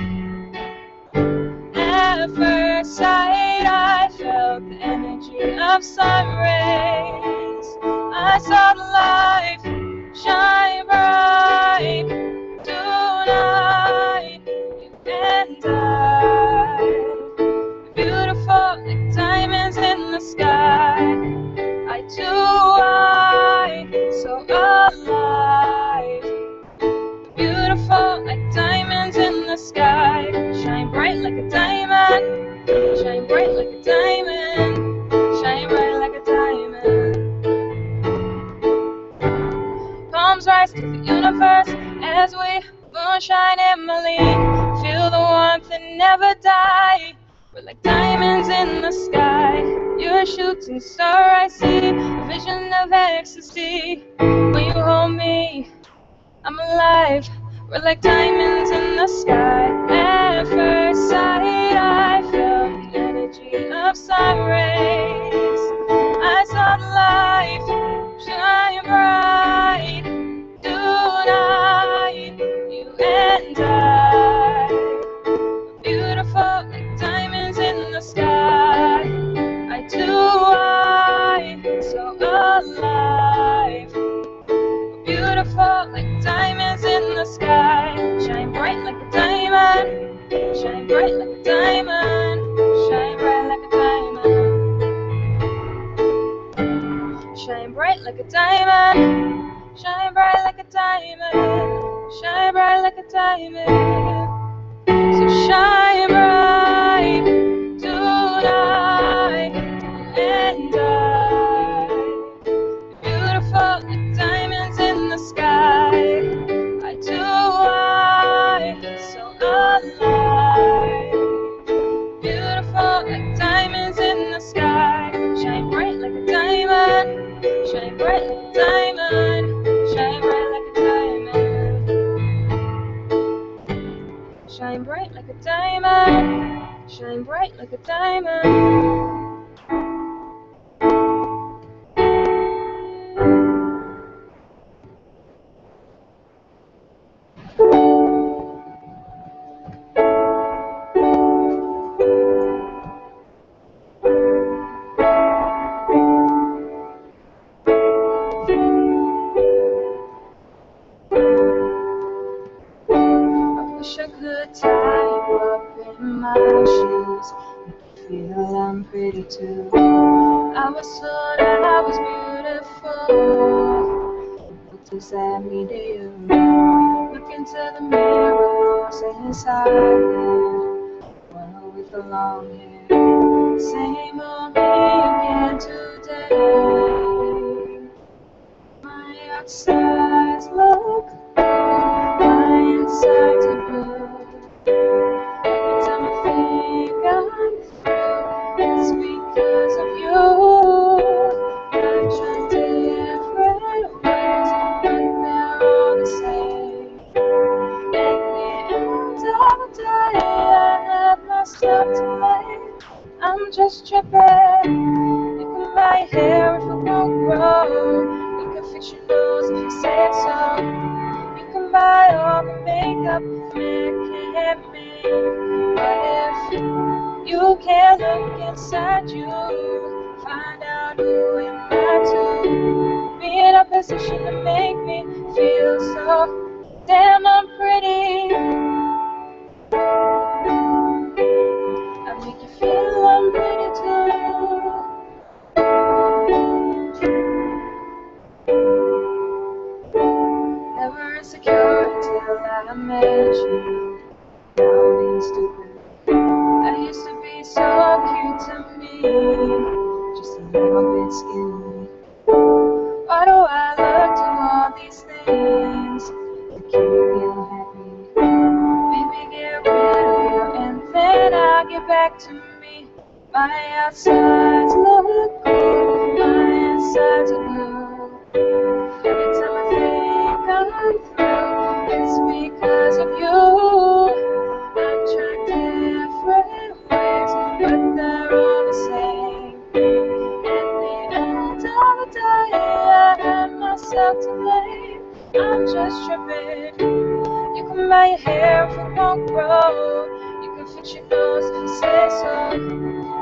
At first sight, I felt the energy of sun rays. I saw the light shine bright tonight. You and I, beautiful like diamonds in the sky. I so alive. Beautiful like diamonds in the sky. Shine bright like a diamond. Shine bright like a diamond. Shine bright like a diamond. Palms rise to the universe as we moonshine Emily. Feel the warmth and never die. We're like diamonds in the sky. You're a shooting star, I see. A vision of ecstasy. When you hold me, I'm alive. We're like diamonds in the sky. At first sight, I felt the energy of sun rays. I saw the light shine bright tonight. You and I, beautiful like diamonds in the sky. Eye to eye, so alive. Beautiful like diamonds in the sky. Shine bright like a diamond. Shine bright like a diamond. Shine bright like a diamond. Shine bright like a diamond. Shine bright like a diamond. Shine bright like a diamond. So shine bright tonight, and I, beautiful like diamonds in the sky. Eye to eye, so alive. Beautiful like diamonds in the sky. Shine bright like a diamond. Shine bright like a diamond. Shine bright like a diamond. Shine bright like a diamond. Shine bright like a diamond. Wish I could tie you up in my shoes, make you feel I'm pretty too. I was told I was beautiful. What does that mean to you? Look into the mirror, say silent. One with the long hair, same old me again today. My outsides look good, my insides are blue. Every time I think I'm through, it's because of you. I've tried different ways, but they're all the same. At the end of the day, I have myself to blame. I'm just tripping. You can buy hair if it won't grow. You can fix your nose if you say so. You can buy all the makeup man can't make. But if you can't look inside you, find out who am I to be in a position to make me feel so damn unpretty. I make you feel unpretty too. Never insecure until I met you. Now I'm being stupid. I used to be so cute to me, just a little bit skinny. Why do I look to all these things to keep you happy? Maybe get rid of you and then I'll get back to me. My outsides look good, my insides are blue. Every time I think I'm through, it's because of you. I've tried different ways, but they're all the same. At the end of the day, I have myself to blame. I'm just tripping. You can buy your hair if it won't grow. You can fix your nose if you say so.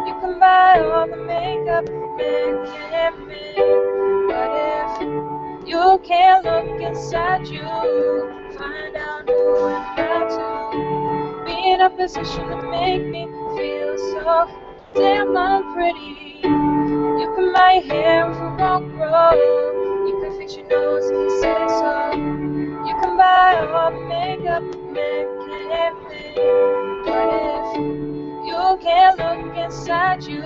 You can buy all the makeup men can't make. But if you can't look inside you, find out who am I to be in a position to make me feel so damn unpretty. You can buy your hair if it won't grow. You can fix your nose if you say so. You can buy all the makeup men can't make. But if you can't look inside you,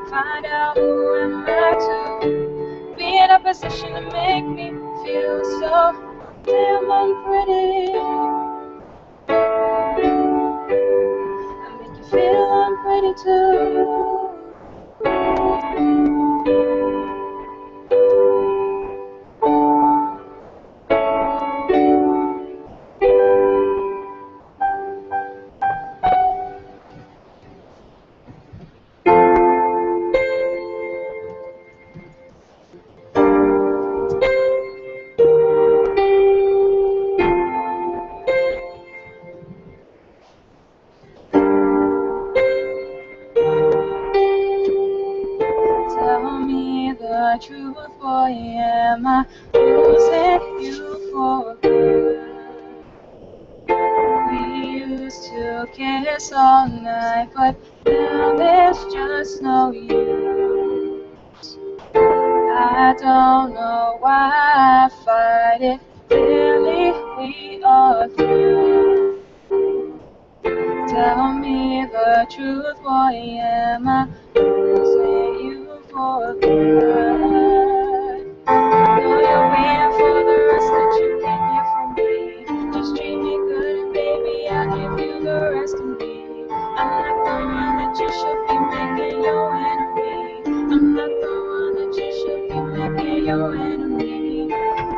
find out who am I to be in a position to make me feel so damn unpretty. feeling pretty too. Tell me the truth, boy, am I losing you for good? We used to kiss all night, but now there's just no use. I don't know why I fight it, clearly we are through. Tell me the truth, boy, am I losing you for good? Know you're waiting for the rest that you can't get from me. Just treat me good and baby, I'll give you the rest of me. I'm not the one that you should be making your enemy. I'm not the one that you should be making your enemy.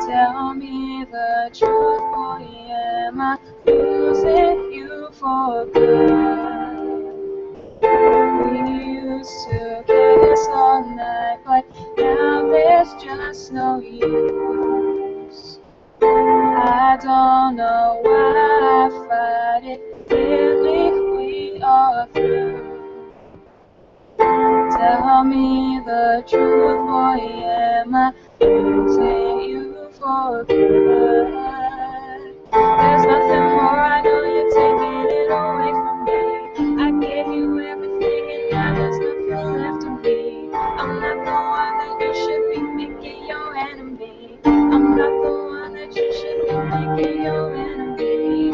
Tell me the truth, boy, am I losing you for good? We used to kiss all night, but now there's just no use. I don't know why I fight it, clearly we are through. Tell me the truth, boy, am I losing you for good? There's nothing more, I know you're taking it away from me. I gave you everything and now there's nothing left of me. I'm not the one that you should be making your enemy. I'm not the one that you should be making your enemy.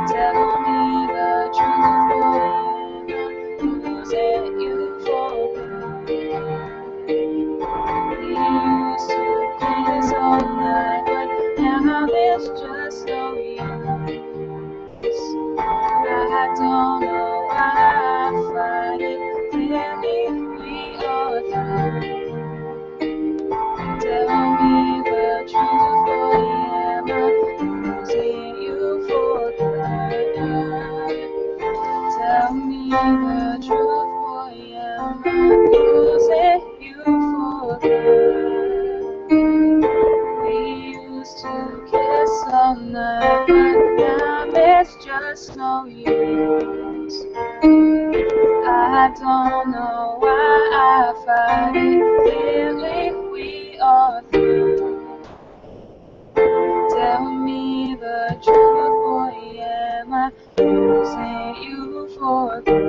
Tell me the truth, boy, am I losing you for good? We used to kiss all night, but now there's just no use. I don't know why I fight it, clearly we are through. Tell me the truth, boy, am I losing you for good? Tell me the truth, boy, am I losing you for good? We used to kiss all night, but now there's just no use. I don't know why I fight it, clearly we are through. Tell me the truth, boy, am I losing you for good?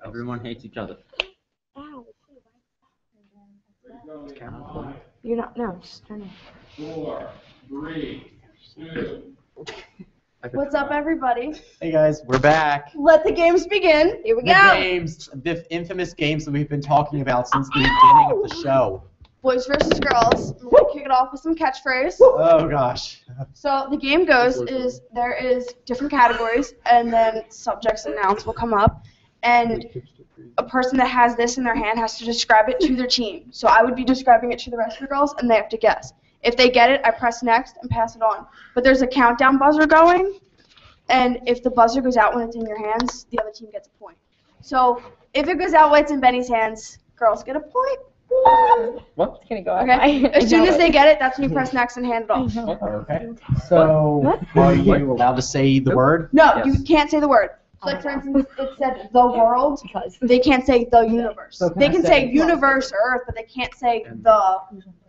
Everyone hates each other. You're not. No, just turn it. 4, 3, 2. What's up, everybody? Hey guys, we're back. Let the games begin. Here we The go. games, the infamous games that we've been talking about since the beginning of the show. Boys versus girls. We're gonna kick it off with some catchphrase. Oh gosh. So the game goes is there is different categories, and then subjects and nouns will come up, and a person that has this in their hand has to describe it to their team. So I would be describing it to the rest of the girls, and they have to guess. If they get it, I press next and pass it on. But there's a countdown buzzer going, and if the buzzer goes out when it's in your hands, the other team gets a point. So if it goes out when it's in Benny's hands, girls get a point. What? It's gonna go Okay. As soon as they get it, that's when you press next and hand it off. Okay. So, are you allowed to say the word? No, you can't say the word. So like for instance, it said the world. They can't say the universe. So They can say universe or Earth, but they can't say the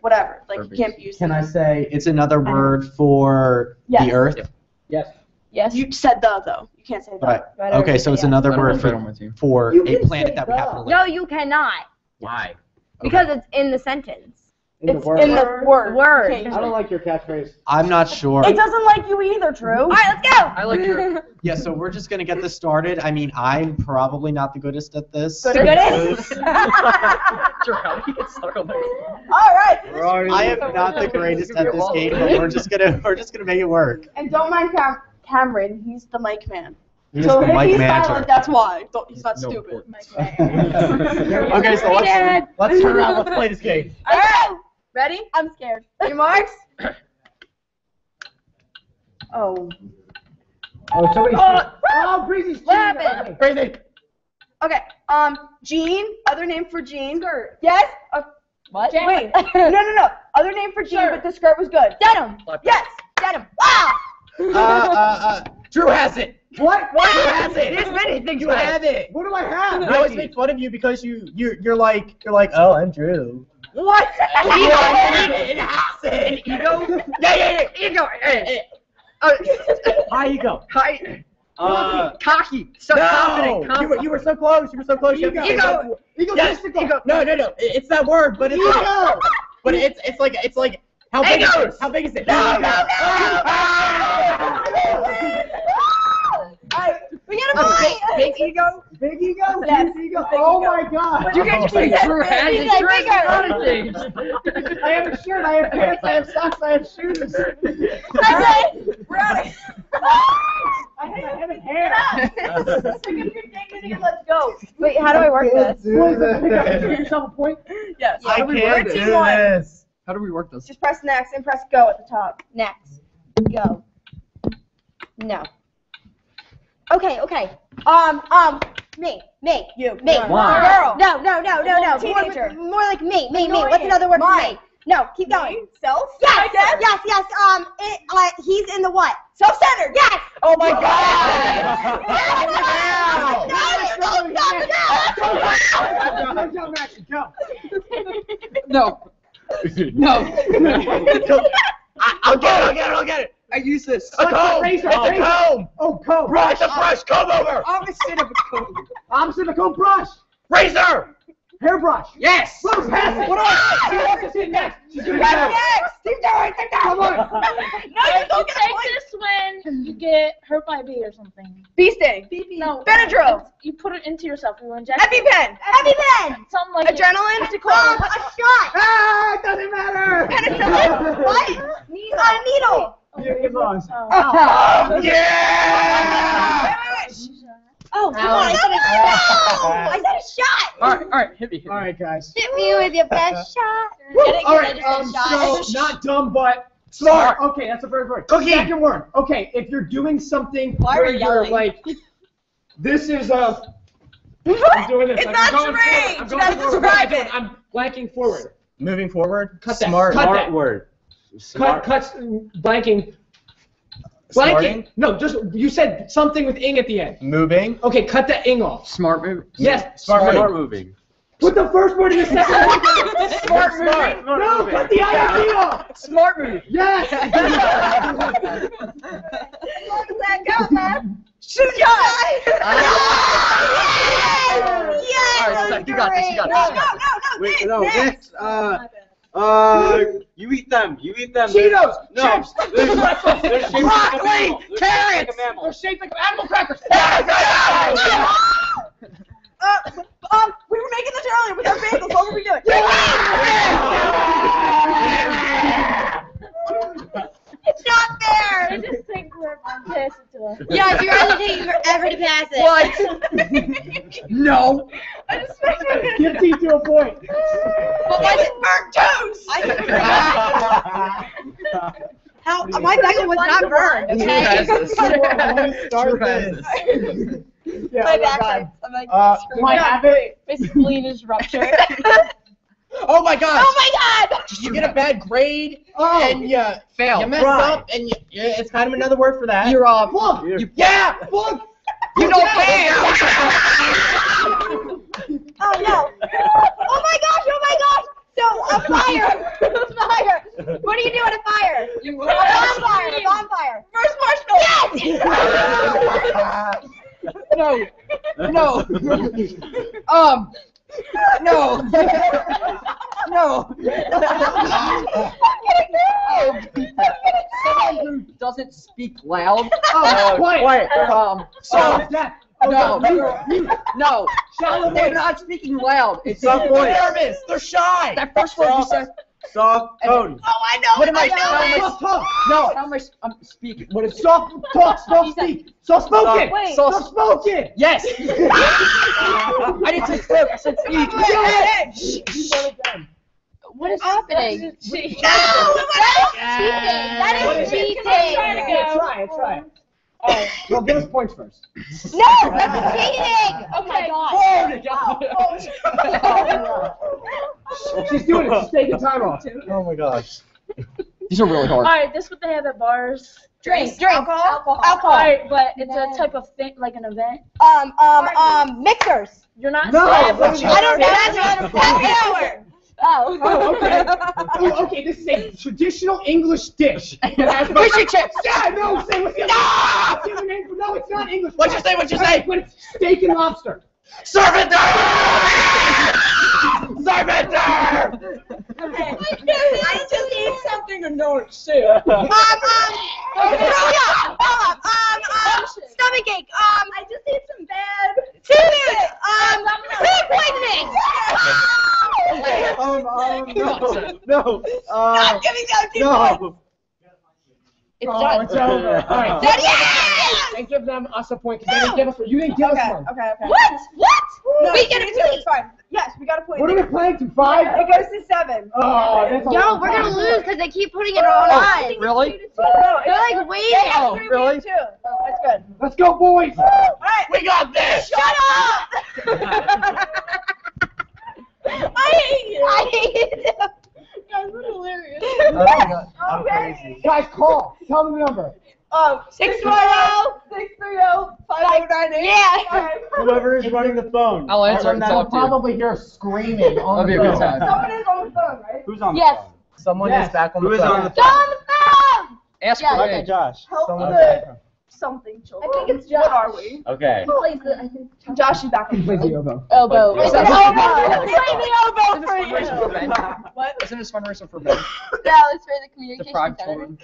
whatever. Like you can't use. Can I say it's another word for Yes. the Earth? Yes. Yes. You said the though. You can't say the. Right. Okay, so it's another word for You a can planet say that we the. happen to live. No, you cannot. Why? Because it's in the sentence. It's in the word. Word. Okay. I don't like your catchphrase. I'm not sure. It doesn't like you either, Drew. All right, let's go. I like your. Yeah, so we're just gonna get this started. I mean, I'm probably not the goodest at this. The goodest? Drew, how do you get stuck on that? All right. I am not the greatest at this game, but we're just gonna make it work. And don't mind Cameron. He's the mic man. He's So the if mic he's manager. silent, that's why. He's not stupid. Okay, so let's turn around. Let's play this game. All right. Ready? I'm scared. Your marks? Oh. Oh, somebody. Oh, Breezy's What happened? Breezy. Okay. Jean. Other name for Jean. Skirt. Yes. What? Wait. No. Other name for Jean, but the skirt was good. Denim. Yes. Denim. Ah! Drew has it. What? Drew has it. There's many things. You have it. What do I have? I always make fun of you because you're like, oh, I'm Drew. What? It has it. Ego? Yeah. Ego. High ego. High. Cocky. So No. confident. You were so close. You were so close. Ego. Ego. Egotistical. Ego. No. It's that word, but it's Ego. but it's like how big is it? How big is it? No. We got a point. Big ego? Big ego? Yes. Big ego? Oh my god. You get Drew has He's like, bigger. I have a shirt, I have pants, I have socks, I have shoes. Okay, we're out of I have a hair. Let's go. Wait, how do I work this? Give yourself a point. Yes. I can't do Team one. this. How do we work this? Just press next and press go at the top. Next. Go. No. Okay. Me. You. Me. Girl. No. Teenager. More like me. Annoying. What's another word for Mine. me? No, keep going. Self? Yes. He's in the what? Self-centered. Yes. Oh my god. No. I'll get it. I use this. A comb. Oh, comb. Brush. Comb over. Opposite of a comb. Opposite of a comb, brush. Razor. Hairbrush. Yes. Move past it. What on? She wants to sit next. She's gonna Press go. next. Keep going. Come on. No, you don't get a Take point. this when you get hurt by a bee or something. Bee sting. No. Benadryl. You put it into yourself. You inject EpiPen. it. Something like Adrenaline. A shot. Ah, it doesn't matter. Penicillin. What? A needle. You lost. Yeah. Wait. Oh, come on. I said a shot. All right, hit me. All right, guys. Hit me with your best shot. All right, so not dumb, but smart. Okay, that's the first word. Cookie. Second word. Okay, if you're doing something Why are where you you're yelling? like, this is I'm doing this. It's I'm not going strange. forward. I'm You going gotta forward. describe What am I doing? it. I'm blanking forward. Moving forward. Cut that. Smart. Cut Smart that. word. Cuts blanking. Smarting? No, just you said something with ing at the end. Moving. Okay, cut that ing off. Smart moving. Yes. Smart moving. Put the first word in the second word. Smart moving. No, cut the ing off. Smart moving. Yes. Let go, man. Shoot your eye. Yes. All right, you got this. No. Wait, no, Next. you eat them. Cheetos. No. Chips. They're shaped like a mammal. They're shaped like a mammal. They're shaped like animal crackers. We were making this earlier with our bagels. What were we doing? It's not fair. I just think we're pass it to us. Yeah, you're only taking forever to pass it. What? No. I just measured Give T to a point. But was it burnt toast? How? My bagel was not burned. Okay. Start this. Yeah, My oh back God. hurts. I'm like, Do I have it? Basically, it is ruptured. Oh my gosh. oh my God! You get a bad grade Oh. and you Fail. mess up and it's kind of another word for that. You're flunk. Yeah. Flunk. You don't care! Oh no! Oh my gosh! Oh my gosh! So a fire! A fire! What do you do at a fire? You A bonfire! A bonfire! First marshmallow! Yes! No. No. No. No. Someone who doesn't speak loud. Quiet. No. They're not speaking loud. It's Soft voice. nervous. They're shy. That first word you said. Soft tone. Oh, I know. What am I? No. How am I speaking? What is Soft talk. Soft speak. Soft spoken. Wait. Soft spoken. Yes. I didn't say spoke. I said speak. What is happening? No! That is cheating! Try it. Well, give us points first. No! That's cheating! Oh my god. She's doing it. She's taking time off. Oh my gosh. These are really hard. Alright, this is what they have at bars. Drink. Alcohol. Alright, but it's a type of thing, like an event. Mixers. You're not No, saying but what you- I don't know. Happy hour. Oh, okay. Okay, this is a traditional English dish. Fish and chips. Yeah, no, say what's the other name? No, it's not English. What'd you say? But it's steak and lobster. Surrender! Surrender! I just ate something and no it's sick. Stomach ache. I just ate some bad food poisoning. No. Stop giving out No. It's done. It's over. All right. Yes! And give them us a point because they didn't give us one. You didn't give us one. Okay. What? No, We get a point. It's fine. Yes, we got a point. What are we playing to? 5? It goes to 7. Oh, that's a Yo, long we're time. gonna lose because they keep putting it on us. Really? They're like waiting. Oh, really? Too. That's good. Let's go, boys. All right. We got this! Shut up! I hate you. Guys, we're hilarious. I'm crazy. Guys, call. Tell them the number. 610-630-5098. Yeah. Whoever is running the phone. I'll answer and that. talk to you. Probably hear screaming on That'd be the a good phone. time. Someone is on the phone, right? Who's on the Yes. phone? Someone Yes. is back on the Who is phone. on the Go phone? on the phone. Ask Yeah, for Okay, me. Josh. Help Someone the something children. I think it's Josh. What are we? Okay. Josh is back on the Play phone. the oboe. Elbow. Play the elbow for you. What? Isn't this fundraiser for Ben? No, it's for the The communication Prague center. children.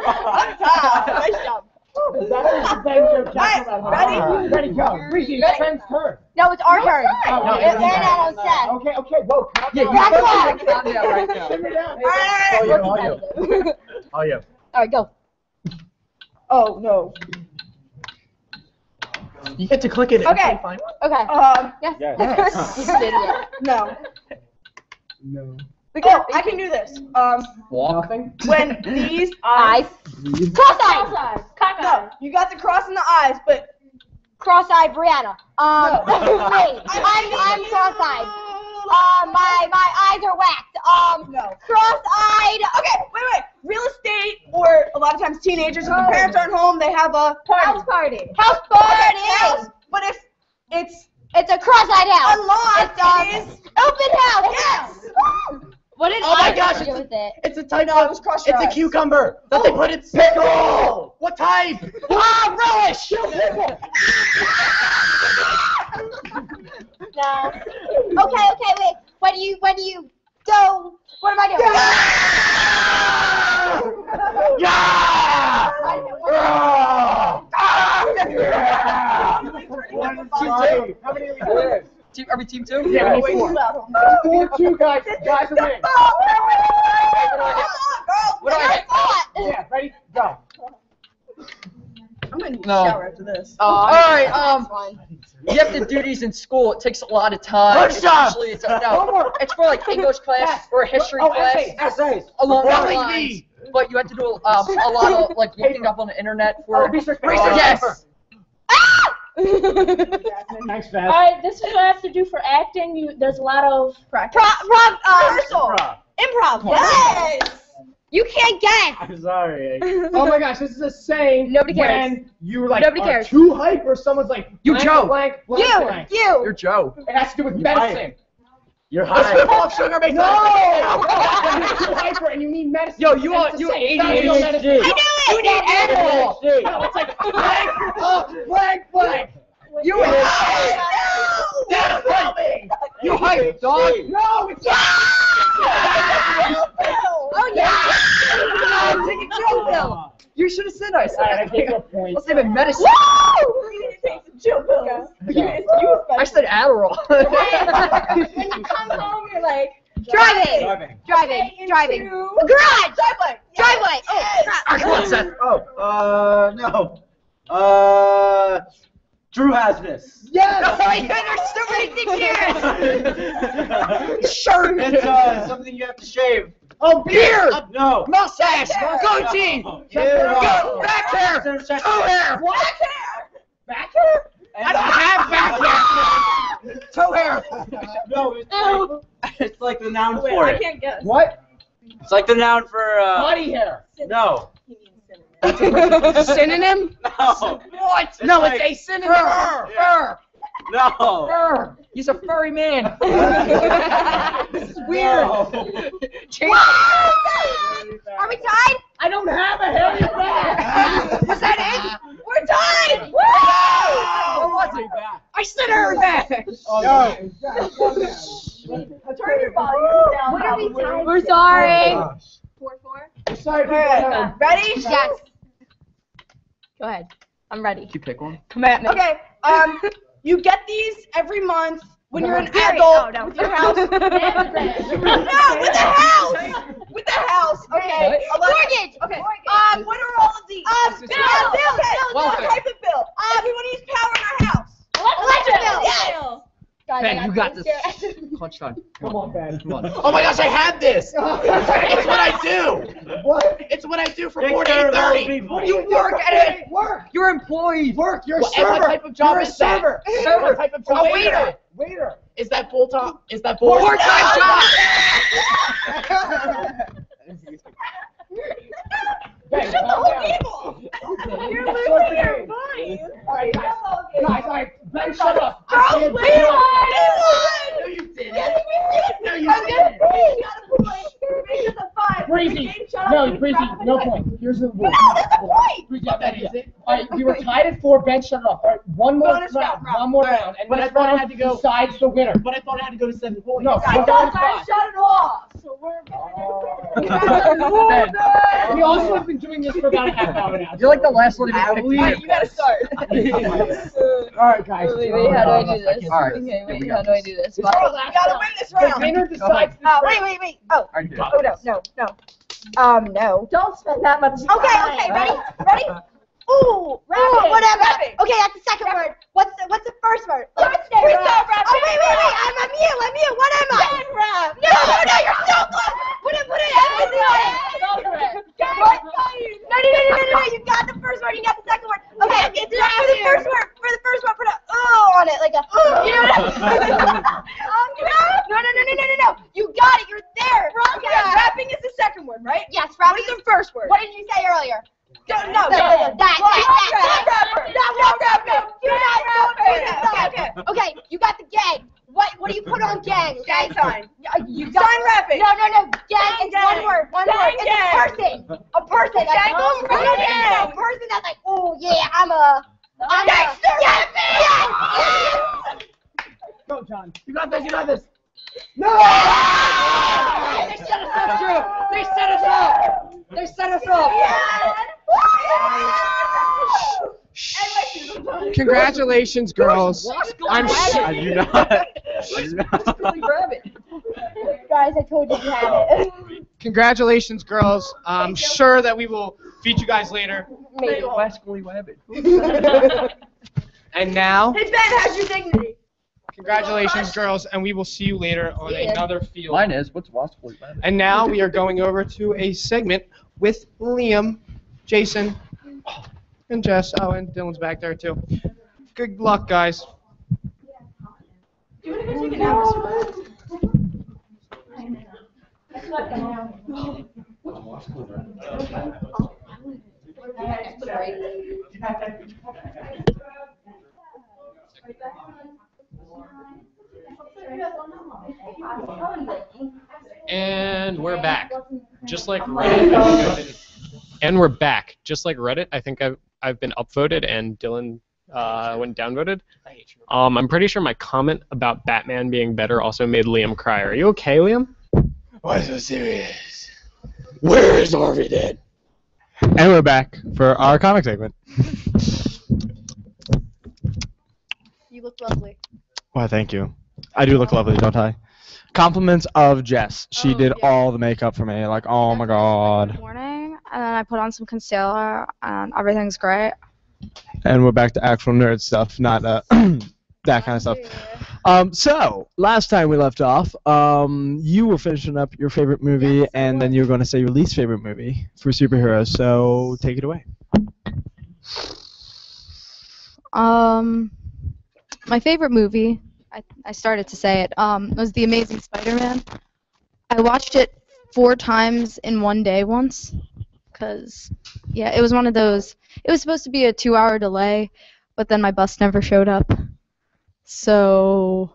Nice job. That's Ben joke. Ready? Ready, go. Reese, it's Ben's turn. No, it's our turn. Oh, It ran out on set. Okay, whoa. Calm Yeah, down. back Calm off. down right now. Simmer down. Oh, yeah. All right, go. Oh, no. You get to click it. Okay. Fine. Okay. Yes. Yes. Yes. You're an idiot. No. No. Oh, I can do this. Walk. When these Eyes. Cross-eyed. No, you got the cross in the eyes, but Cross-eyed Brianna. Wait. I'm cross-eyed. My eyes are whacked. no. Cross-eyed. Okay, wait. Real estate, or a lot of times teenagers, if the parents aren't home, they have a House party. House party. house. But if it's It's a cross-eyed house. a lawn, It's it is. open house. Yes. What did Oh my I gosh, do with it? It's a type No, it of. was cross your It's a eyes. cucumber that they put in pickle. What type? Relish. No. Okay, wait. When you go, what am I doing? Yeah! How many are we doing? Every team two? Yeah, we need 4. 4-2, guys. Guys are winning. What do I hit? What? Yeah, ready? Go. I'm gonna need a No. shower after this. All right. You have to do these in school. It takes a lot of time. Good job. Usually it's it's for like English class or history class. Essays. Along those Telling lines. me. But you have to do a lot of like looking up on the internet for research. Yes. Thanks, All right, this is what I have to do for acting. There's a lot of Practice. Rehearsal. Improv. Improv. Yes. You can't guess. I'm sorry. Oh my gosh, this is a saying. Nobody cares. When you're like Nobody are cares. too hyper, someone's like, You, blank, Joe. blank, blank, You, blank. You're Joe. It has to do with medicine. You're What's high. full of sugar makes no! When you're too hyper and you need medicine. Yo, you and are it's you the same. ADHD. I You knew need it. Adderall. No, it's like blank, blank, blank. You That's helping. you hype, dog. No, it's not. Oh yeah. Take a chill pill. You should have said I said. I take a point. Let's save medicine. Woo! Take some chill pills. I said Adderall. When you come home, you're like driving. Garage. Driveway. Oh crap. Come on, Seth. No. Drew has this. Yes. I've been there so many 6 years. Sure. It's something you have to shave. Oh, beard. No. Mustache. Goatee. Ew. Back hair. Toe hair. Black hair. Back hair? I don't have back hair. Toe hair. No, it's like the noun Wait, for I it. can't guess. What? It's like the noun for Body hair. no. Synonym? No. What? No, like it's a synonym. Fur. No. Fur. He's a furry man. This is weird. No. Are we tied? I don't have a hairy back. Was that it? We're tied. Woo! What was it? I said her back. Turn your volume down. What are we tied? We're sorry. 4-4. Sorry, Ready? Yes. Go ahead. I'm ready. You pick one. Come at me. Okay, you get these every month when you're an Period. adult Oh, no. with your house. No, with the house. With the house. Okay. Mortgage. Okay. What are all of these? Bill. What type of bill? We want to use power in our house. Electric bill. Yes. Guys, Ben, you got this. Clutch time. Come on, Ben. Come on. Oh my gosh, I have this. It's what I do. What? It's what I do for Take 40 care of those 30. people. You work at it. Work. You're employed. Work. You're a What server. type of job You're is a server. that? Server. What type of job? A A waiter. Waiter. Is that full time? Is that full time job? Ben, Shut the calm whole down. table. You're losing your mind. All right, guys. All right. Ben, shut up. Charles, I we can't do it. won. No, you didn't. No, you I'm didn't. gonna say you got a point. Breezy is a 5. Breezy. No, Breezy, no point. Here's the rule. No, that's a point. Breezy, that is it. All right, we were tied at 4. Ben, shut it off. All right, one more Bonus round. round. One more round. And But I this thought I round had to go- decides the winner. But I thought I had to go to 7 points. No, I we're thought going I to shut it off. So we're Ben, we also have been doing this for about a half hour now. You're like the last one to get picked. Alright, you gotta start. All right, guys. Wait, how do I do this? All right. Okay, wait, we how got do I this. do this? You gotta win this The round. winner decides this round. Wait. Oh. I did. Oh, no. No. Don't spend that much time. Okay, ready? Ooh, whatever. Okay, that's the second word. What's the first word? Let's say We're rap. so rap. Oh, wait. I'm mute. What am I? Ben rap. No, you're so close. Put it in. No, you got the first word, you got the second word. Okay, it's not for the first word. For the first word, put a on it, like a you know what No. You got it, you're there. Okay, rapping is the second word, right? Yes, What rapping is the first word? What did you say earlier? No. That. Not rapper. Okay, you got the gang. What do you put on gang? Gang sign. You got Sign rapping. No. Gang is one word. One word. It's a person. A person. That's Gang. a person that's like, oh yeah, I'm a Gangster Yes. Go, John. You got this. No! They set us up, Drew. They set us up. Congratulations, girls. I'm I do not. Guys, I told you had it. Congratulations, girls. I'm sure that we will feed you guys later. Maybe. And now, Hey, Ben, how's your dignity? congratulations, girls, and we will see you later on another field. Mine is. What's Waspoli? And now we are going over to a segment with Liam, Jason, and Jess. Oh, and Dylan's back there too. Good luck, guys. And we're back. Just like Reddit, I think I've been, and we're back. Just like Reddit, I think I've been upvoted and Dylan went downvoted. I'm pretty sure my comment about Batman being better also made Liam cry. Are you okay, Liam? Why so serious? Where is Harvey Dent? And we're back for our comic segment. You look lovely. Why, thank you. I do look lovely, don't I? Compliments of Jess. She did all the makeup for me. Like, oh my god. Morning, and then I put on some concealer, and everything's great. And we're back to actual nerd stuff, not that kind of stuff. So, last time we left off, you were finishing up your favorite movie, and then you were going to say your least favorite movie for superheroes. So, take it away. My favorite movie, I started to say it, was The Amazing Spider-Man. I watched it 4 times in one day once, because, yeah, it was one of those, it was supposed to be a 2-hour delay, but then my bus never showed up. So,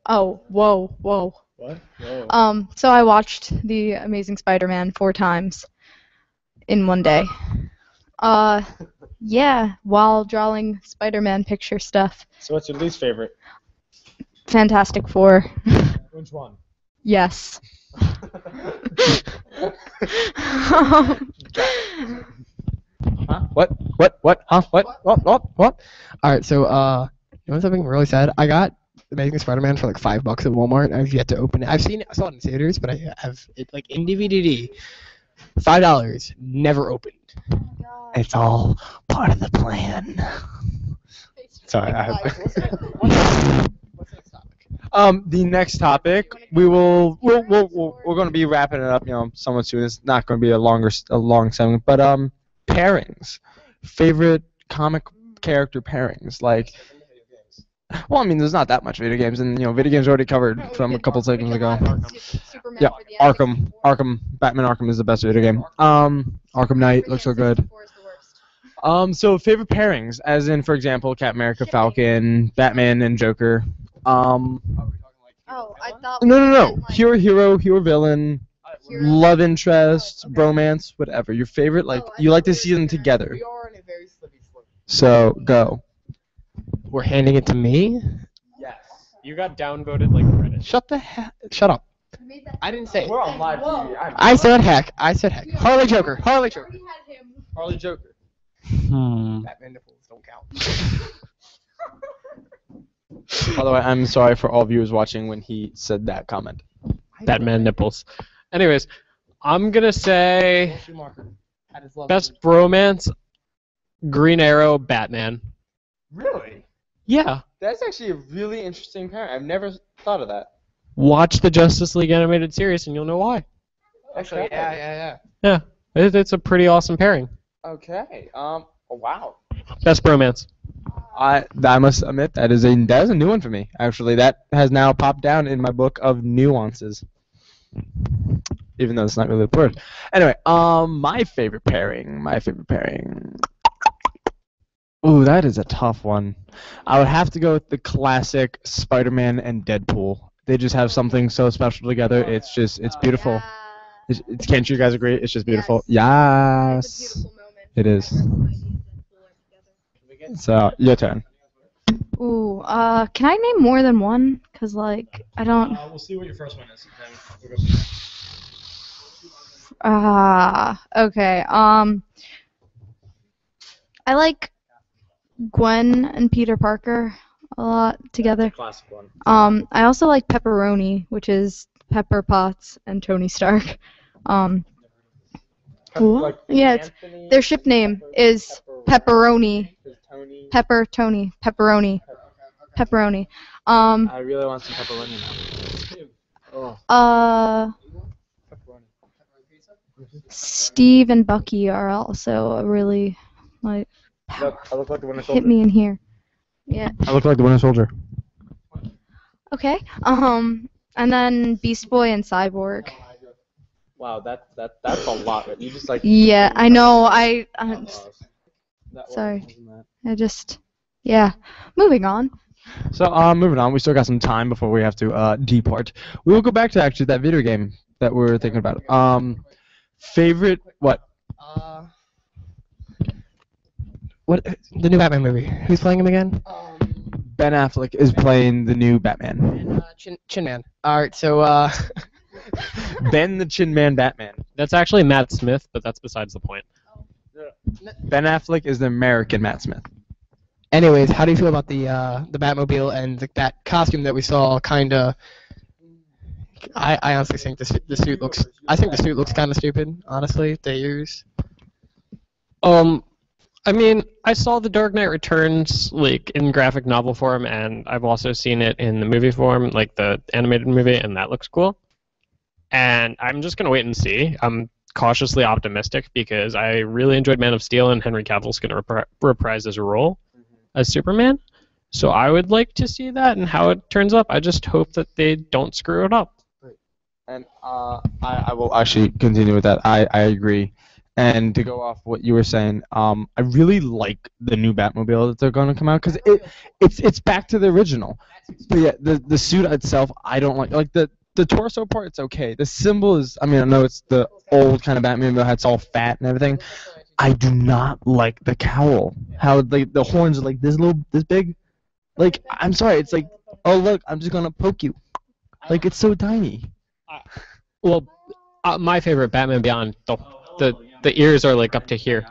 whoa. What? Whoa. So I watched The Amazing Spider-Man 4 times in one day. Yeah, while drawing Spider-Man picture stuff. So what's your least favorite? Fantastic Four. Which one? Yes. Huh? What? Huh? What? Alright, so, you know something really sad? I got Amazing Spider-Man for like $5 at Walmart. I've yet to open it. I saw it in theaters, but I have it like in DVD. $5, never opened. It's all part of the plan. Sorry, the next topic, we're going to be wrapping it up, somewhat soon. It's not going to be a long segment, but pairings, favorite comic character pairings, like. Well, I mean, there's not that much video games, and video games already covered from a couple segments ago. Yeah, Arkham, Batman Arkham is the best video game. Arkham Knight looks so good. So favorite pairings, as in, for example, Captain America, Falcon, Batman, and Joker. Oh, I thought. No. Hero, villain, love interest, bromance, whatever. Your favorite, you like to see them together. So go. We're handing it to me? Yes. You got downvoted like Reddit. Shut up. I didn't say it. We're on live TV. I said heck. Harley Joker. Harley Joker. Batman nipples don't count. By the way, I'm sorry for all viewers watching when he said that comment. Batman nipples. Anyways, I'm gonna say best bromance, Green Arrow, Batman. Really? Yeah. That's actually a really interesting pairing. I've never thought of that. Watch the Justice League animated series and you'll know why. Actually, yeah. Yeah, it's a pretty awesome pairing. Okay. Wow. Best bromance. I must admit that is a new one for me. Actually, that has now popped down in my book of nuances. Even though it's not really the word. Anyway, my favorite pairing. Ooh, that is a tough one. I would have to go with the classic Spider-Man and Deadpool. They just have something so special together. It's beautiful. Yeah. Can't you guys agree? It's just beautiful. Yes. It is. So, your turn. Ooh, can I name more than one? Cause I don't. We'll see what your first one is. Okay. I like Gwen and Peter Parker a lot together. Classic one. I also like Pepperoni, which is Pepper Potts and Tony Stark. Yeah, their ship name is Pepperoni. Pepperoni. I really want some pepperoni now. Steve and Bucky are also a really I look like the Winter Soldier. hit me in here. Yeah. I look like the Winter Soldier. Okay. And then Beast Boy and Cyborg. Wow, that's a lot. Right? You just like. Yeah, I know. Sorry. Wasn't that? I just. Yeah. Moving on. So, moving on. We still got some time before we have to depart. We will go back to actually that video game that we were thinking about. Favorite what? What the new Batman movie? Who's playing him again? Ben Affleck is playing the new Batman. And, Chin Man. All right, so Ben the Chin Man Batman. That's actually Matt Smith, but that's besides the point. Ben Affleck is the American Matt Smith. anyways, how do you feel about the Batmobile and that costume that we saw? Kinda. I honestly think the suit looks. I think the suit looks kind of stupid. Honestly, they use. I mean, I saw The Dark Knight Returns like in graphic novel form, and I've also seen it in the movie form, like the animated movie, and that looks cool. And I'm just gonna wait and see. I'm cautiously optimistic because I really enjoyed Man of Steel, and Henry Cavill's gonna reprise his role as Superman. So I would like to see that and how it turns up. I just hope that they don't screw it up. And I will actually continue with that. I agree. And to go off what you were saying, I really like the new Batmobile that they're going to come out because it's back to the original. But yeah, the suit itself, I don't like. Like the torso part, it's okay. The symbol is, I mean, I know it's the old kind of Batmobile, it's all fat and everything. I do not like the cowl. How like the horns are like this big. Like, I'm sorry, it's like, oh look, I'm just gonna poke you. Like, it's so tiny. Well, my favorite Batman Beyond, the ears are like up to here.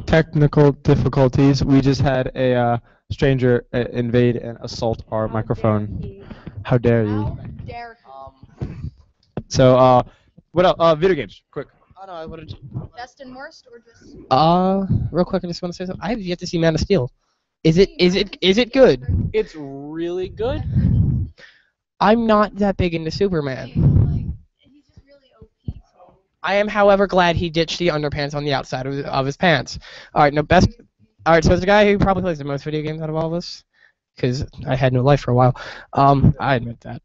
Technical difficulties. We just had a stranger invade and assault our microphone. How dare you? So, what else? Video games, quick. Oh no, I wanted to. Best and worst, or just? Real quick, I just want to say something. I have yet to see Man of Steel. Is it good? It's really good. I'm not that big into Superman. I am, however, glad he ditched the underpants on the outside of his pants. All right, no best. All right, so the guy who probably plays the most video games out of all of us, because I had no life for a while. I admit that.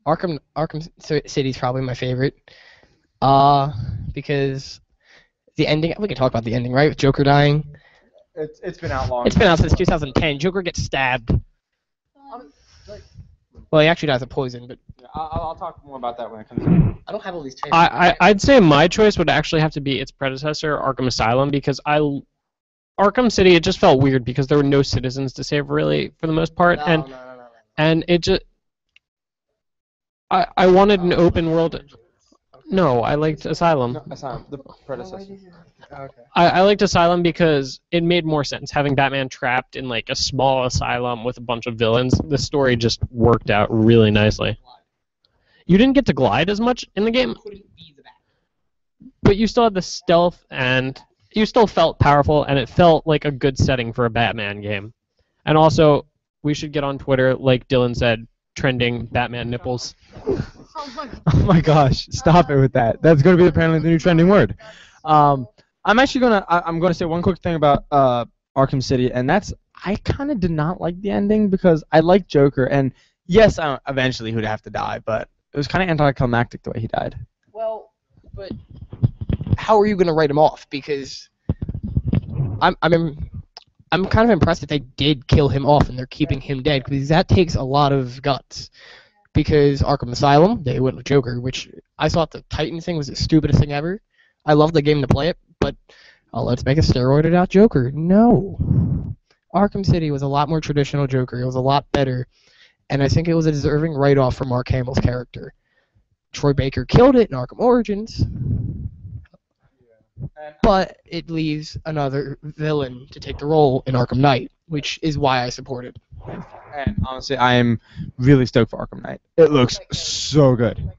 Arkham City's probably my favorite. Because the ending. We can talk about the ending, right? With Joker dying. It's been out long. It's been out since 2010. Joker gets stabbed. Well, he actually dies of poison, but I'll talk more about that when it comes out. I don't have all these trailers. I'd say my choice would actually have to be its predecessor, Arkham Asylum, because Arkham City, it just felt weird because there were no citizens to save really for the most part, and it just I wanted an open world. No, I liked Asylum. No, Asylum, the predecessor. Okay. I liked Asylum because it made more sense. Having Batman trapped in like a small asylum with a bunch of villains, the story just worked out really nicely. You didn't get to glide as much in the game, but you still had the stealth and you still felt powerful, and it felt like a good setting for a Batman game. And also, we should get on Twitter, like Dylan said, trending Batman nipples. Oh my gosh! Stop it with that. That's going to be apparently the new trending word. I'm actually gonna say one quick thing about Arkham City, and that's I kind of did not like the ending because I like Joker, and yes, eventually he would have to die, but it was kind of anticlimactic the way he died. Well, but how are you gonna write him off? Because I'm kind of impressed that they did kill him off and they're keeping him dead, because that takes a lot of guts. Because Arkham Asylum, they went with Joker, which I thought the Titan thing was the stupidest thing ever. I love the game to play it, but let's make a steroided out Joker. No. Arkham City was a lot more traditional Joker. It was a lot better, and I think it was a deserving write-off for Mark Hamill's character. Troy Baker killed it in Arkham Origins, but it leaves another villain to take the role in Arkham Knight, which is why I support it. And honestly, I am really stoked for Arkham Knight. It looks so good.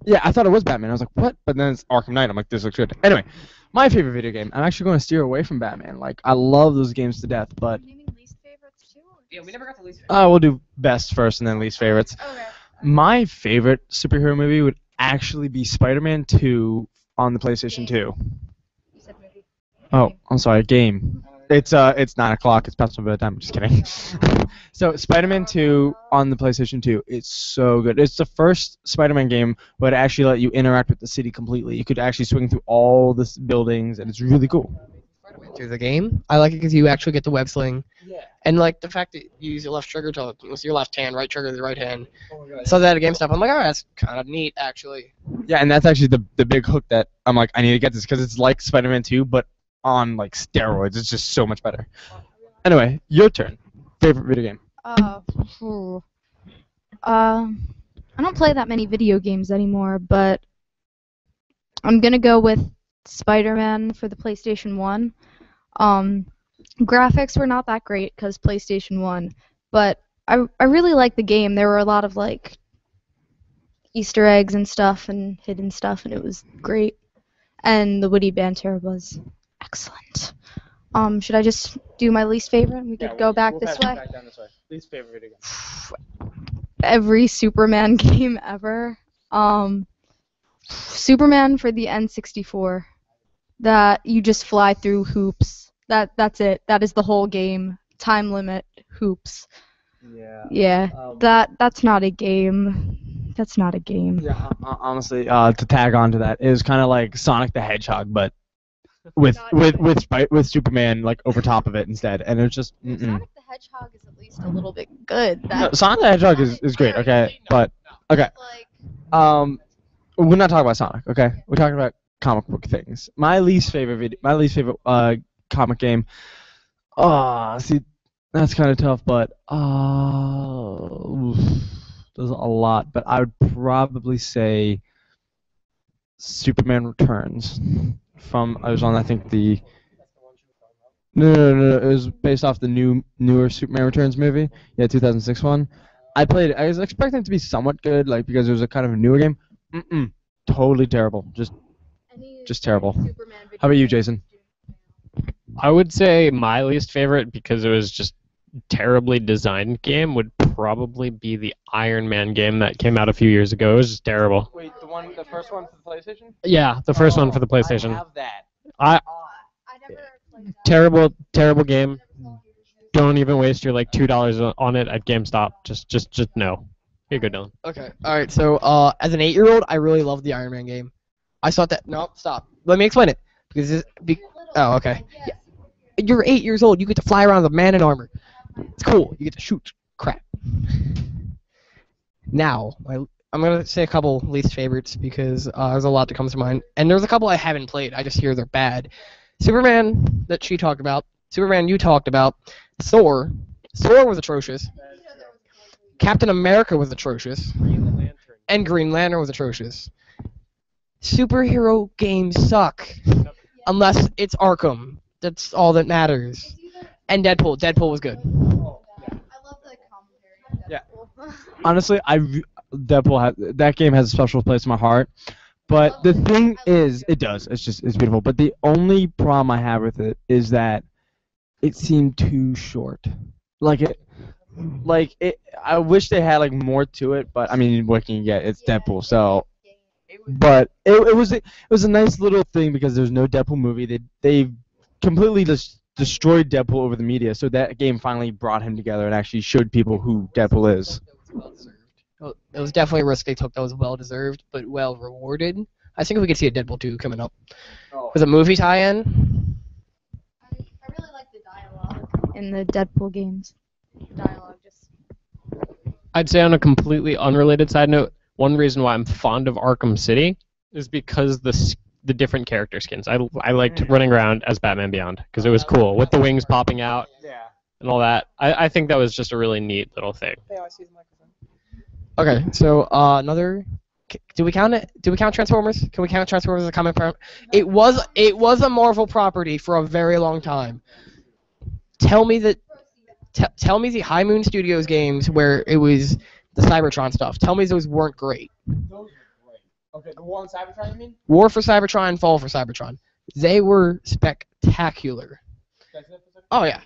Yeah, I thought it was Batman. I was like, what? But then it's Arkham Knight. I'm like, this looks good. Anyway, my favorite video game. I'm actually going to steer away from Batman. Like, I love those games to death, but... Yeah, we never got to least favorites. We'll do best first and then least favorites. Okay. My favorite superhero movie would actually be Spider-Man 2 on the PlayStation 2. You said movie. Oh, I'm sorry, game. It's 9 o'clock. It's past my bedtime. I'm just kidding. So Spider-Man 2 on the PlayStation 2, it's so good. It's the first Spider-Man game where it actually let you interact with the city completely. You could actually swing through all the buildings, and it's really cool. To the game. I like it because you actually get the web sling. Yeah. And like the fact that you use your left trigger to use your left hand, right trigger to the right hand. So that at GameStop, I'm like, oh, that's kind of neat, actually. Yeah, and that's actually the big hook that I'm like, I need to get this because it's like Spider-Man 2, but on like steroids. It's just so much better. Anyway, your turn. Favorite video game? I don't play that many video games anymore, but I'm gonna go with Spider-Man for the PlayStation 1. Graphics were not that great because PlayStation 1, but I really liked the game. There were a lot of like Easter eggs and stuff and hidden stuff, and it was great. And the witty banter was excellent. Should I just do my least favorite and we could go back this way? Back down this way. Least favorite video game. Every Superman game ever. Superman for the N64. That you just fly through hoops. That's it. That is the whole game. Time limit hoops. Yeah. Yeah. That's not a game. That's not a game. Yeah. Honestly, to tag on to that, it was kind of like Sonic the Hedgehog, but with Superman like over top of it instead, and it's just. Sonic the Hedgehog is at least a little bit good. No, Sonic the Hedgehog is great. Okay, but okay. We're not talking about Sonic. Okay, we're talking about comic book things. My least favorite comic game. See, that's kind of tough, but there's a lot. But I would probably say Superman Returns. I was on, I think, the. No. It was based off the newer Superman Returns movie. Yeah, 2006 one. I played it. I was expecting it to be somewhat good, like because it was a kind of a newer game. Totally terrible. Just terrible. How about you, Jason? I would say my least favorite, because it was just terribly designed game, would probably be the Iron Man game that came out a few years ago. It was just terrible. Wait, the first one for the PlayStation? Yeah, the first one for the PlayStation. I have that. Terrible game. Don't even waste your like $2 on it at GameStop. Just no. You're good, Dylan. Okay. All right. So, as an 8-year-old, I really loved the Iron Man game. I thought that. No, stop. Let me explain it. Oh, okay. Yeah. You're 8 years old. You get to fly around with a man in armor. It's cool. You get to shoot crap. Now, I'm gonna say a couple least favorites because there's a lot that comes to mind, and there's a couple I haven't played. I just hear they're bad. Superman that she talked about. Superman you talked about. Thor. Thor was atrocious. Captain America was atrocious. And Green Lantern was atrocious. Superhero games suck. Unless it's Arkham. That's all that matters. And Deadpool. Deadpool was good. Yeah. Honestly, Deadpool that game has a special place in my heart. But the thing is, it does. It's beautiful. But the only problem I have with it is that it seemed too short. I wish they had like more to it, but I mean, what can you get? It's Deadpool, so. But it was a nice little thing because there's no Deadpool movie. They completely just destroyed Deadpool over the media, so that game finally brought him together and actually showed people who Deadpool is. It was definitely a risk they took that was well deserved, but well rewarded. I think we could see a Deadpool 2 coming up. Was a movie tie-in? I really like the dialogue in the Deadpool games. I'd say on a completely unrelated side note, one reason why I'm fond of Arkham City is because the different character skins. I liked running around as Batman Beyond because it was cool with the wings popping out and all that. I think that was just a really neat little thing. Okay, so another. Do we count it? Do we count Transformers? Can we count Transformers as a comic property? It was a Marvel property for a very long time. Tell me the High Moon Studios games where it was the Cybertron stuff. Tell me those weren't great. Those were great. Okay, the War on Cybertron, you mean? War for Cybertron, Fall for Cybertron. They were spectacular. Oh yeah.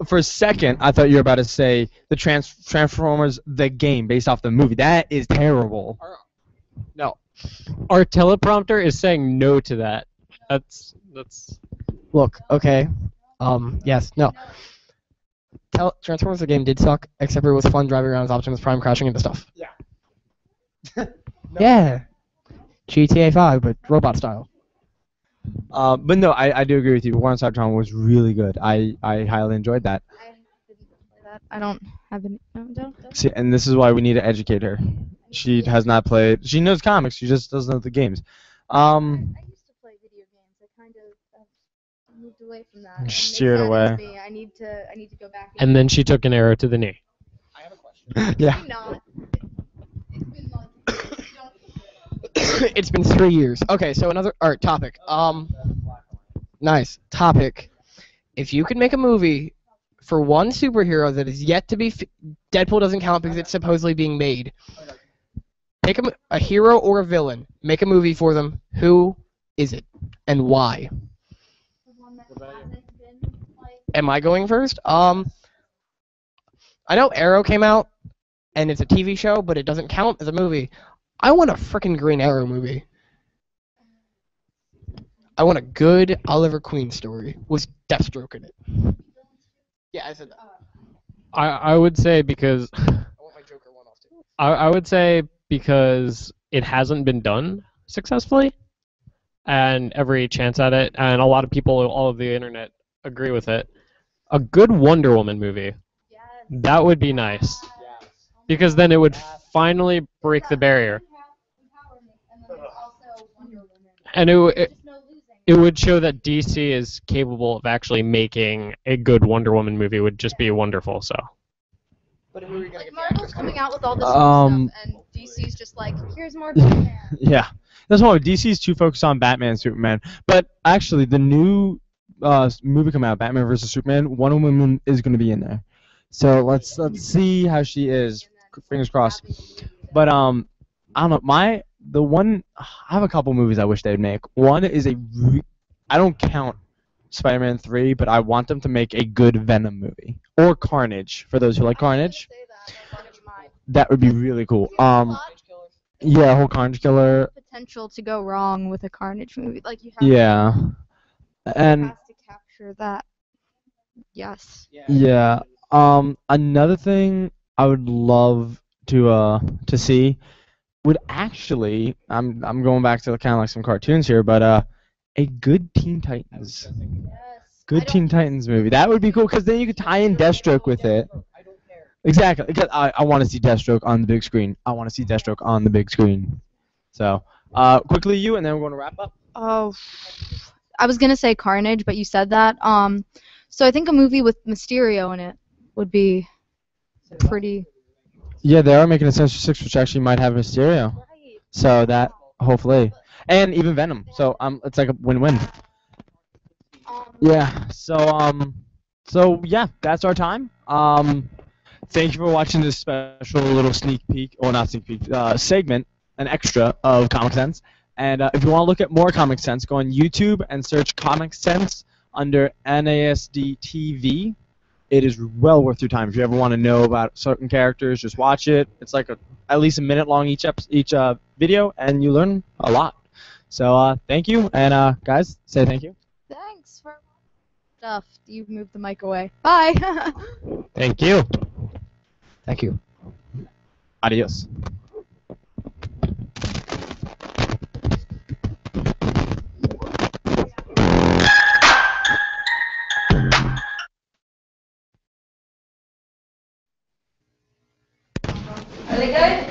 For a second, I thought you were about to say the Transformers the game based off the movie. That is terrible. No. Our teleprompter is saying no to that. That's. Look, okay. Yes, no. Transformers the game did suck, except for it was fun driving around as Optimus Prime crashing into stuff. Yeah. Yeah. GTA 5, but robot style. But no, I do agree with you. War on Cybertron was really good. I highly enjoyed that. I don't have any. No, don't. See, and this is why we need to educate her. She has not played. She knows comics. She just doesn't know the games. I used to play video games. I kind of moved away from that. Steered away. Me. I need to go back. And then she took an arrow to the knee. Yeah. Not. It's been 3 years. Okay, so another art topic. Nice topic. If you could make a movie for one superhero that is yet to be, Deadpool doesn't count because it's supposedly being made. Pick a hero or a villain. Make a movie for them. Who is it and why? Am I going first? I know Arrow came out and it's a TV show, but it doesn't count as a movie. I want a frickin' Green Arrow movie. I want a good Oliver Queen story with Deathstroke in it. Yeah, I said that. I would say because I would say because it hasn't been done successfully, and every chance at it, and a lot of people, all of the internet agree with it. A good Wonder Woman movie, that would be nice, because then it would finally break the barrier, and it would show that DC is capable of actually making a good Wonder Woman movie. Would just be wonderful. So. Like Marvel's coming out with all this new stuff, and DC's just like, here's more Batman. Yeah, that's why DC's too focused on Batman and Superman. But actually, the new movie coming out, Batman vs Superman, Wonder Woman is going to be in there. So let's see how she is. Fingers crossed. But I don't know. I have a couple movies I wish they'd make. One is I don't count Spider-Man 3, but I want them to make a good Venom movie or Carnage for those who like Carnage. That would be really cool. Yeah, whole Carnage Killer. Potential to go wrong with a Carnage movie, like you have. Yeah, and has to capture that. Yes. yeah. Another thing I would love to see would actually, I'm going back to kind of like some cartoons here, but a good Teen Titans. Good Teen Titans movie. That would be cool because then you could tie in Deathstroke with it. Exactly. Because I want to see Deathstroke on the big screen. I want to see Deathstroke on the big screen. So, quickly you, and then we're going to wrap up. Oh, I was gonna say Carnage, but you said that. So I think a movie with Mysterio in it would be pretty. Yeah, they are making a Sinister Six, which actually might have Mysterio. Right. So that hopefully, and even Venom. So it's like a win-win. Yeah. So yeah, that's our time. Thank you for watching this special little sneak peek, or not sneak peek, segment, an extra of Comic Sense. And if you want to look at more Comic Sense, go on YouTube and search Comic Sense under NASDtv. It is well worth your time. If you ever want to know about certain characters, just watch it. It's like at least a minute long each video, and you learn a lot. So thank you, and guys, say thank you. Thanks for stuff. You moved the mic away. Bye. Thank you. Thank you. Adios. Are they good?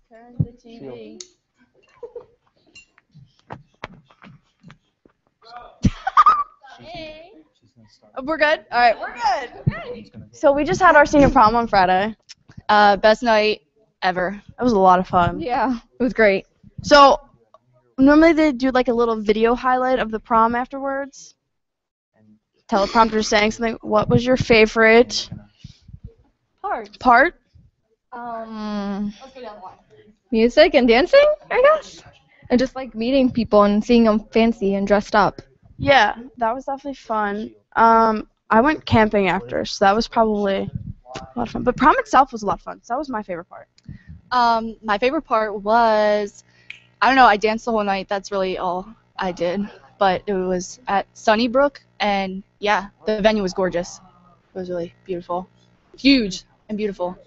Turn the TV. We're good? Alright, we're good. So we just had our senior prom on Friday. Best night ever. It was a lot of fun. Yeah, it was great. So normally they do like a little video highlight of the prom afterwards. Teleprompter saying something. What was your favorite part? Music and dancing, I guess. And just like meeting people and seeing them fancy and dressed up. Yeah, that was definitely fun. I went camping after, so that was probably a lot of fun. But prom itself was a lot of fun. So that was my favorite part. My favorite part was, I don't know, I danced the whole night. That's really all I did. But it was at Sunnybrook, and yeah, the venue was gorgeous. It was really beautiful. Huge and beautiful.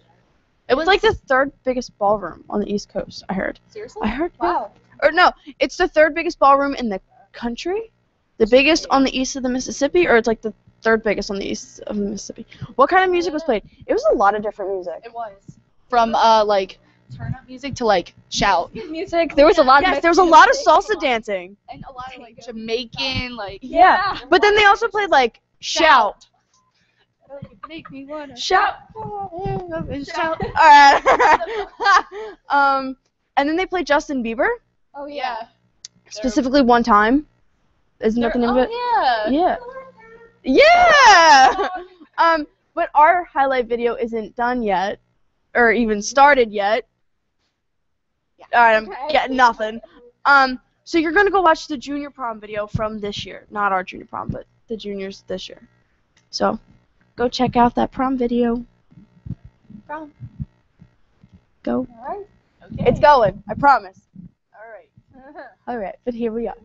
It was like the third biggest ballroom on the East Coast, I heard. Seriously? I heard. Wow. Or no, it's the third biggest ballroom in the country. The biggest on the east of the Mississippi, or it's like the third biggest on the east of the Mississippi. What kind of music was played? It was a lot of different music. It was. From like turn up music to like shout music. There was a lot. Yes, there was a lot of salsa dancing. And a lot of like Jamaican, like Yeah. But then they also played like shout. Make me wanna Shout. shout. Alright. And then they played Justin Bieber, Oh yeah. specifically one time. Isn't that the name of it? Yeah. Yeah. But our highlight video isn't done yet, or even started yet. Alright, I'm getting nothing. So you're gonna go watch the junior prom video from this year, not our junior prom, but the juniors this year. So go check out that prom video. Prom. Go. Alright. It's going. I promise. All right, but here we are.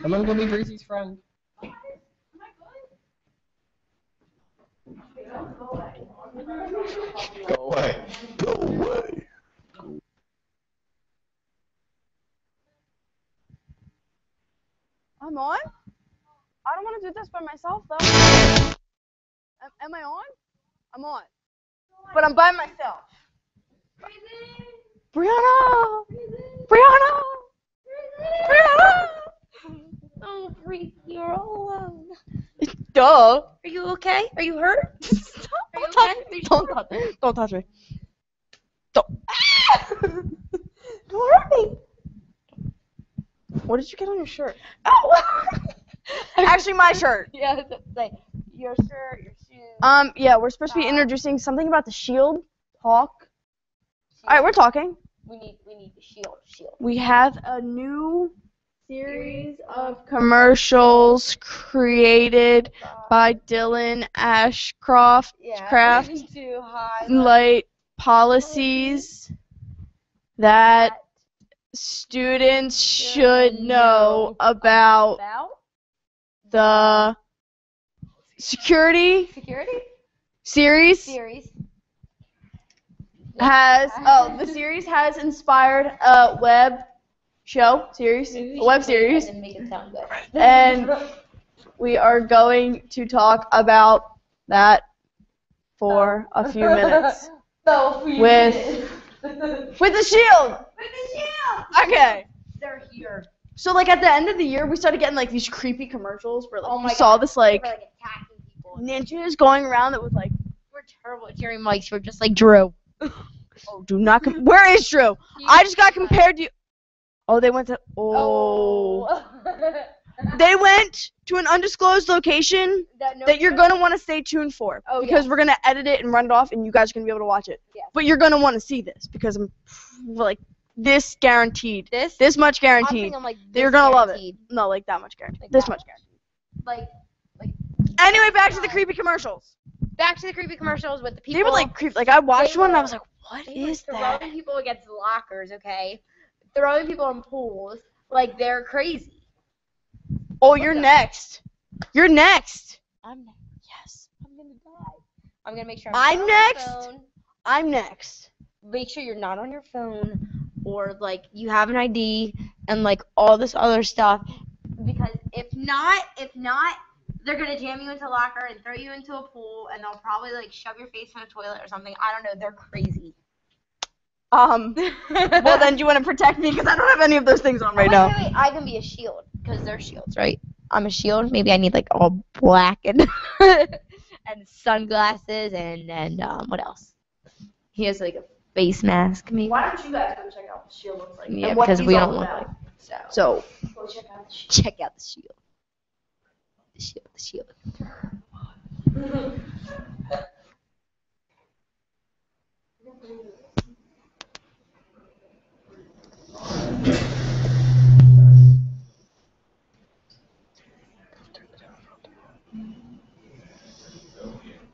I'm gonna go be Breezy's friend. Go away. Go away. I'm on? I don't want to do this by myself, though. Am I on? I'm on. But I'm by myself. Brianna! Brianna! Brianna! Oh, Bree, you're all alone. Duh. Are you okay? Are you hurt? Are you okay? Don't touch me. Don't. Don't hurt me. What did you get on your shirt? Oh! Actually, my shirt. Yeah, like your shirt, your shoes. Yeah, we're supposed to be introducing something about the shield. Talk. All right, we're talking. We need the shield. We have a new series of commercials created by Dylan Ashcroft. Yeah. To highlight Light policies that students should know about the security series. The series has inspired a web series. And make it sound good. And we are going to talk about that for a few minutes. With the shield. Okay. They're here. So like at the end of the year, we started getting like these creepy commercials where like Oh you my saw God. this like They were, attacking people. ninjas going around that was like, We're terrible at hearing mics. We're just like Drew. oh, do not where is Drew? I just got compared to you. Oh, they went to they went to an undisclosed location that you're gonna want to stay tuned for because we're gonna edit it and run it off, and you guys are gonna be able to watch it. Yeah. But you're gonna want to see this because I'm like this guaranteed. This much guaranteed. I'm like, You're gonna love it. No, like that much guaranteed. Like this that much guaranteed. Like. Anyway, back to the creepy commercials. Back to the creepy commercials with the people. They were like creepy. Like I watched one and I was like, what is that? Throwing people against lockers, okay? Throwing people in pools. Like they're crazy. Oh, you're next. You're next. I'm next. Yes. I'm gonna die. I'm gonna make sure I'm not next. on your phone. I'm next. Make sure you're not on your phone or like you have an ID and like all this other stuff. Because if not, they're gonna jam you into a locker and throw you into a pool and they'll probably like shove your face in a toilet or something. I don't know. They're crazy. Well, then do you want to protect me? Because I don't have any of those things on right now. Wait, I can be a shield because they're shields, right? I'm a shield. Maybe I need like all black and and sunglasses and what else? He has like a face mask, maybe. Why don't you guys go check out what the shield looks like? Yeah, and what because he's we all don't look about. like. So Go go check out the shield. check out the shield. The shield. The shield.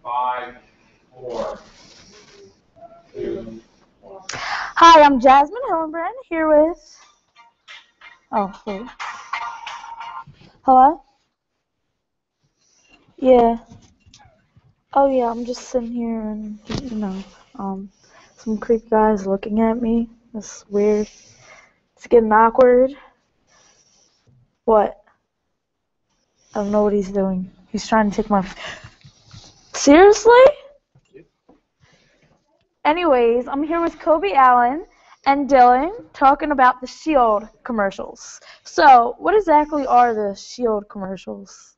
Five, four, two, Hi, I'm Jasmine Hillenbrand here with. Oh, wait. Hello? Yeah. Oh, yeah, I'm just sitting here and, some creepy guys looking at me. It's weird. It's getting awkward. What? I don't know what he's doing. He's trying to take my. Seriously? Anyways, I'm here with Kobe Allen and Dylan talking about the Shield commercials. So, what exactly are the Shield commercials?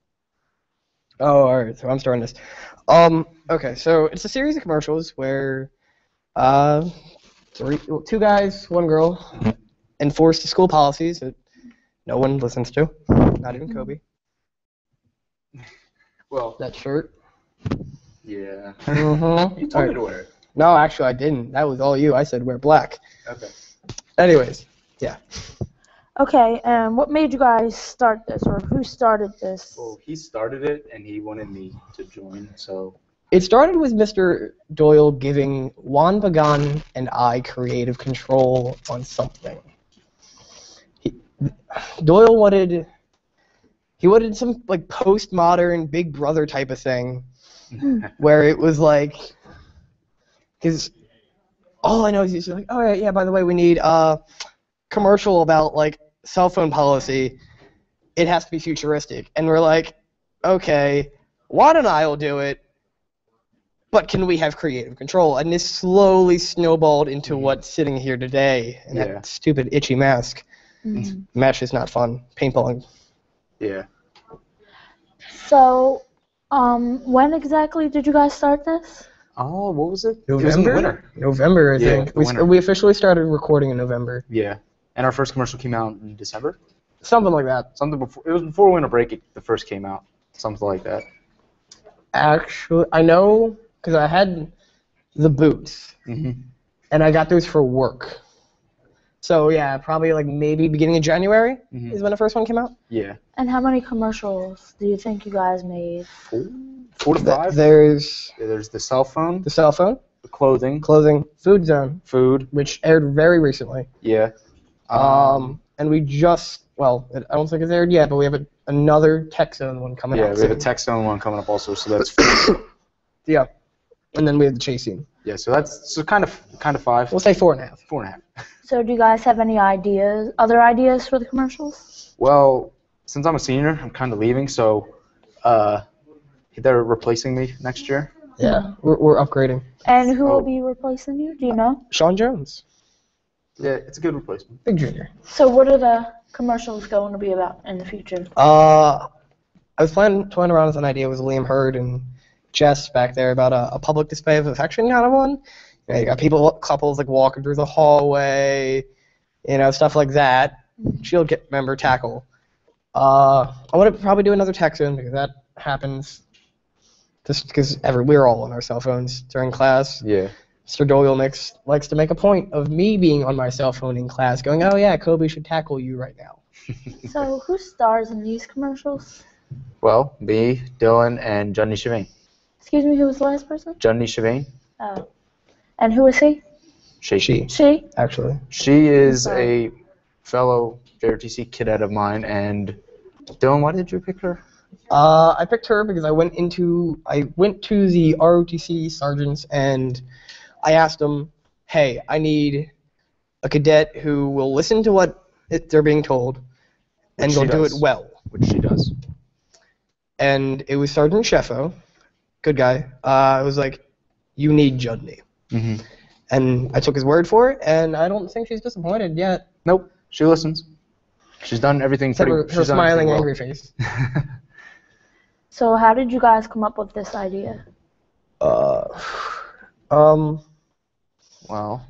Oh, alright, so I'm starting this. Okay, so it's a series of commercials where two guys, one girl, enforce the school policies that no one listens to, not even Kobe. Well, that shirt. Yeah. Mm-hmm. You told me to wear it. No, actually I didn't. That was all you. I said wear black. Okay. Anyways, yeah. Okay, and what made you guys start this, or who started this? Well, he started it, and he wanted me to join, so... It started with Mr. Doyle giving Juan Pagan and I creative control on something. Doyle wanted some like postmodern Big Brother type of thing, where it was like, because all I know is he's like, oh yeah, by the way, we need a commercial about like cell phone policy. It has to be futuristic, and we're like, okay, Juan and I will do it. But can we have creative control? And this slowly snowballed into what's sitting here today. And that stupid itchy mask. Mesh is not fun. Paintballing. Yeah. So, when exactly did you guys start this? Oh, what was it? November? It was in the winter. November, I think. the winter. We officially started recording in November. Yeah. And our first commercial came out in December? Something like that. Something before. It was before winter break. The first came out. Something like that. Actually, I know because I had the boots, and I got those for work. So yeah, probably like maybe beginning of January is when the first one came out. Yeah. And how many commercials do you think you guys made? 4 to 5. There's the cell phone. The cell phone. The clothing. Food Zone. Food. Which aired very recently. Yeah. And we just, well, I don't think it's aired yet, but we have another Tech Zone one coming out Yeah, we have a soon. Tech Zone one coming up also, so that's Yeah. And then we have the chase scene. Yeah, so that's kind of 5. We'll say 4.5. 4.5. So do you guys have any other ideas for the commercials? Well, since I'm a senior, I'm kind of leaving, so they're replacing me next year. Yeah, we're upgrading. And who will be replacing you? Do you know? Sean Jones. Yeah, it's a good replacement. Big junior. So what are the commercials going to be about in the future? I was toying around with an idea with Liam Hurd and Jess back there about a public display of affection kind of one. You know, you got couples like walking through the hallway, stuff like that. Shield member tackle. I want to probably do another Tech Zone because that happens just because we're all on our cell phones during class. Yeah. Mr. Doyle likes to make a point of me being on my cell phone in class going, oh yeah, Kobe should tackle you right now. So who stars in these commercials? Well, me, Dylan, and Johnny Chavain. Excuse me, who was the last person? Johnny Chavain. Oh. And who is he? She. Actually. She is a fellow JRTC cadet of mine, and Dylan, why did you pick her? I picked her because I went to the ROTC sergeants and I asked them, hey, I need a cadet who will listen to what they're being told and will do it well. Which she does. And it was Sergeant Sheffo, good guy. I was like, you need Judney. And I took his word for it, and I don't think she's disappointed yet. Nope, she listens. She's done everything Except pretty. her She's done everything smiling, well. angry face. So how did you guys come up with this idea? Well,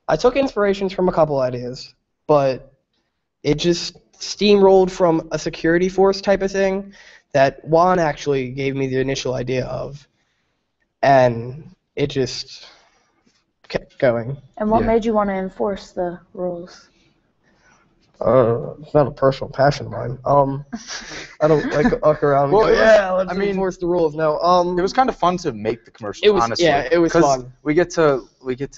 I took inspirations from a couple ideas, but it just steamrolled from a security force type of thing that Juan actually gave me the initial idea of, and it just kept going. And what made you want to enforce the rules? It's not a personal passion of mine. I don't like to uck around. Well, and go, yeah, let's I mean, enforce the rules. No, it was kind of fun to make the commercial. It was- honestly. yeah, it was 'Cause fun. We get to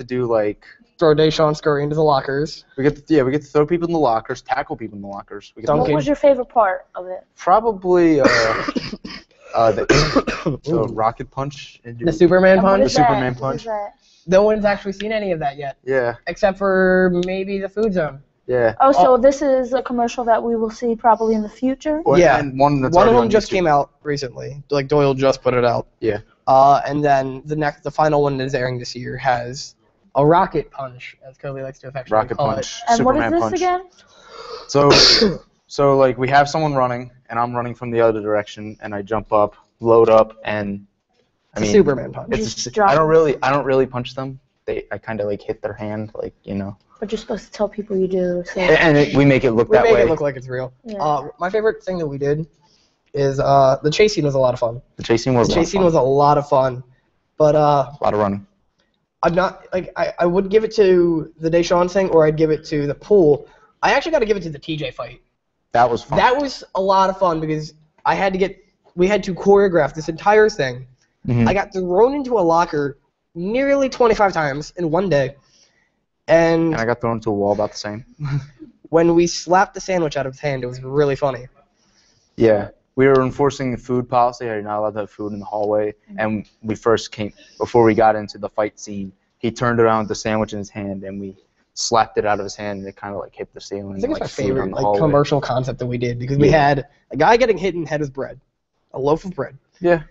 do like throw Deshaun Scurry into the lockers. we get to throw people in the lockers, tackle people in the lockers. We get What was your favorite part of it? probably the rocket punch. The Superman And what punch. is that? Superman What punch. is that? No one's actually seen any of that yet, Yeah, except for maybe the food zone. yeah. Oh, so this is a commercial that we will see probably in the future? Yeah, and one that's one of already them on just YouTube. came out recently. Like Doyle just put it out. Yeah. And then the final one that is airing this year has a rocket punch, as Kobe likes to affectionately Rocket call punch. it. And what is Superman this punch. again? So like we have someone running, and I'm running from the other direction, and I jump up, load up, and It's a Superman punch. I don't really punch them. I kind of like hit their hand, like What you're supposed to tell people you do. So. And we make it look We that make way. it look like it's real. Yeah. My favorite thing that we did is the chase scene was a lot of fun. The chase scene was The chase scene was a lot of fun, but a lot of running. I'm not like I would give it to the Deshaun thing, or I'd give it to the pool. I actually got to give it to the TJ fight. That was fun. That was a lot of fun because we had to choreograph this entire thing. Mhm. I got thrown into a locker nearly 25 times in one day, and And I got thrown into a wall about the same. when we slapped the sandwich out of his hand, it was really funny. Yeah. We were enforcing the food policy. You're not allowed to have food in the hallway. And before we got into the fight scene, he turned around with the sandwich in his hand, and we slapped it out of his hand, and it kind of like hit the ceiling. I think it's like, my food on favorite the like hallway. commercial concept that we did because we had a guy getting hit in the head with bread, a loaf of bread. Yeah.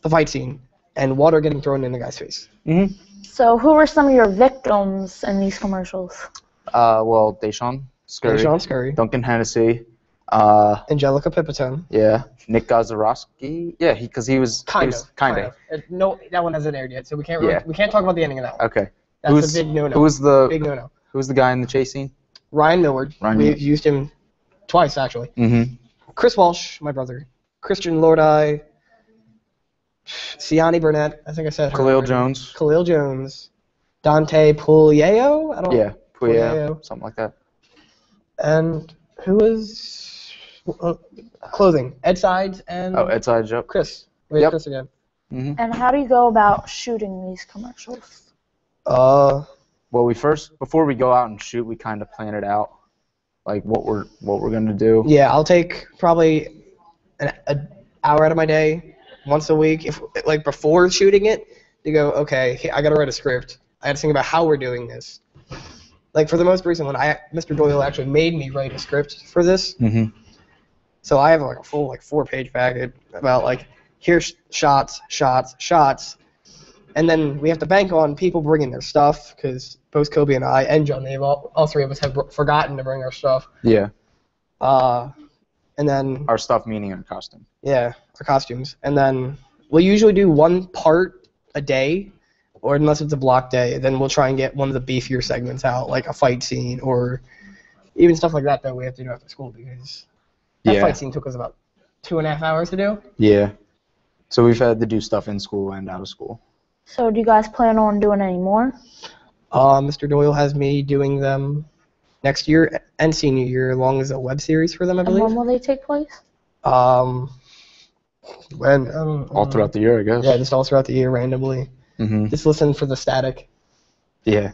The fight scene, and water getting thrown in the guy's face. Mm-hmm. So who were some of your victims in these commercials? Well, Deshaun Scurry. Duncan Hennessy. Angelica Pipitone. Yeah. Nick Gazarowski. Yeah, because he was Kind kind of. No, that one hasn't aired yet, so we can't Yeah. we can't talk about the ending of that one. Okay. That's a big no-no. Who was the Big no-no. Who was the guy in the chase scene? Ryan Millward. Ryan We've Millward. used him twice actually. Mm-hmm. Chris Walsh, my brother. Christian Lordi. Siani Burnett. I think I said her Khalil already. Jones. Khalil Jones. Dante Puglieo. I don't. Yeah. Puglieo. Something like that. And who was clothing? Ed Sides and Oh, Ed Sides, yep. Chris. We had Chris again. Mm-hmm. And how do you go about shooting these commercials? Well, before we go out and shoot, we kind of plan it out, like what we're gonna do. Yeah, I'll take probably an hour out of my day once a week, if like before shooting it, to go, okay, I gotta write a script. I gotta think about how we're doing this. Like for the most recent one, Mr. Doyle actually made me write a script for this. Mm-hmm. So I have like a full 4-page packet about like here's shots, and then we have to bank on people bringing their stuff because both Kobe and I and John, all three of us have forgotten to bring our stuff. Yeah. And then Our stuff, meaning our costume. yeah, our costumes, and then we'll usually do one part a day, or unless it's a block day, then we'll try and get one of the beefier segments out, like a fight scene or even stuff like that that we have to do after school because that Yeah. fight scene took us about 2.5 hours to do. Yeah. So we've had to do stuff in school and out of school. So do you guys plan on doing any more? Mr. Doyle has me doing them next year and senior year, along as a web series for them, I And believe. when will they take place? When All throughout the year, I guess. yeah, just all throughout the year randomly. Mm-hmm. Just listen for the static. Yeah.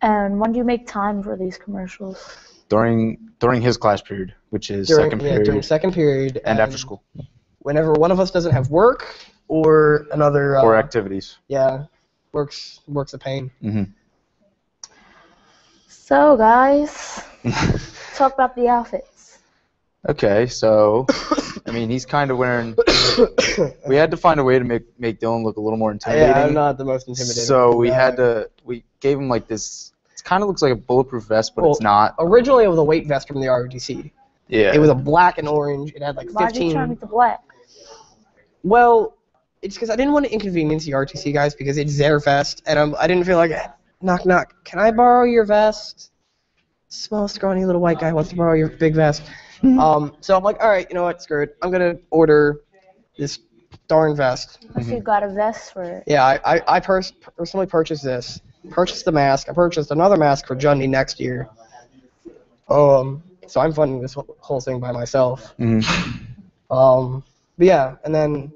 And when do you make time for these commercials? During his class period, which is During second period. during second period and after school. Whenever one of us doesn't have work or another or activities. Yeah, works a pain. Mm-hmm. So guys, talk about the outfits. Okay, so I mean, he's kind of wearing. We had to find a way to make Dylan look a little more intimidating. Yeah, I'm not the most intimidating. So we had to. We gave him like this. It kind of looks like a bulletproof vest, but it's not. Originally, it was a weight vest from the ROTC. Yeah. It was a black and orange. It had like 15. Why'd you turn it to black? Well, it's because I didn't want to inconvenience the RTC guys because it's their vest, and I didn't feel like, knock, knock, can I borrow your vest? Small, scrawny little white guy wants to borrow your big vest. So I'm like, all right, you know what, screw it. I'm going to order this darn vest. So you got a vest for it. Yeah, I personally purchased this. Purchased the mask. I purchased another mask for Jundy next year. So I'm funding this whole thing by myself. But yeah, and then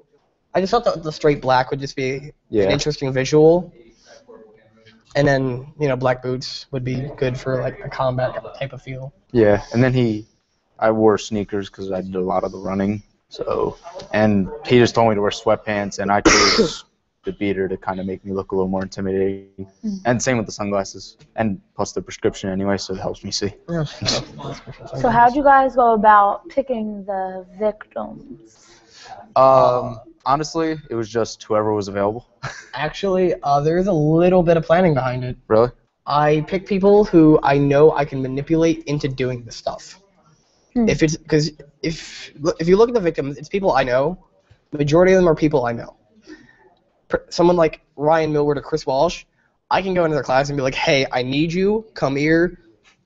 I just thought the straight black would just be an interesting visual. And then, black boots would be good for like a combat type of feel. Yeah, and then I wore sneakers because I did a lot of the running. So, and he just told me to wear sweatpants, and I chose the beater to kind of make me look a little more intimidating. And same with the sunglasses, and plus the prescription anyway, so it helps me see. So how'd you guys go about picking the victims? Honestly, it was just whoever was available. Actually, there's a little bit of planning behind it. Really? I pick people who I know I can manipulate into doing the stuff. Because if you look at the victims, it's people I know. The majority of them are people I know. Someone like Ryan Millward or Chris Walsh, I can go into their class and be like, hey, I need you, come here.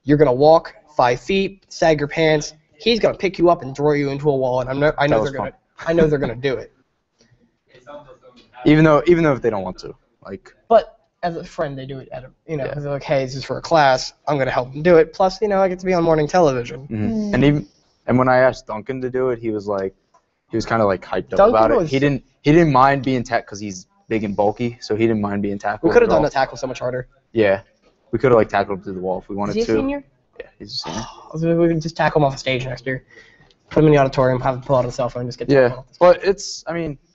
You're gonna walk 5 feet, sag your pants. He's gonna pick you up and throw you into a wall, and I know they're gonna do it. Even though if they don't want to, like. But as a friend, they do it they're like, hey, this is for a class. I'm gonna help them do it. Plus, I get to be on morning television. And when I asked Duncan to do it, he was kind of like hyped up Duncan about it. was- He didn't mind being tackled because he's big and bulky, so he didn't mind being tackled. We could have at done all. the tackle so much harder. Yeah, we could have like tackled him through the wall if we wanted Is he to. a senior? Yeah, he's a senior. We can just tackle him off the stage next year. Put him in the auditorium, have him pull out his cell phone, and just get Yeah, tackled. but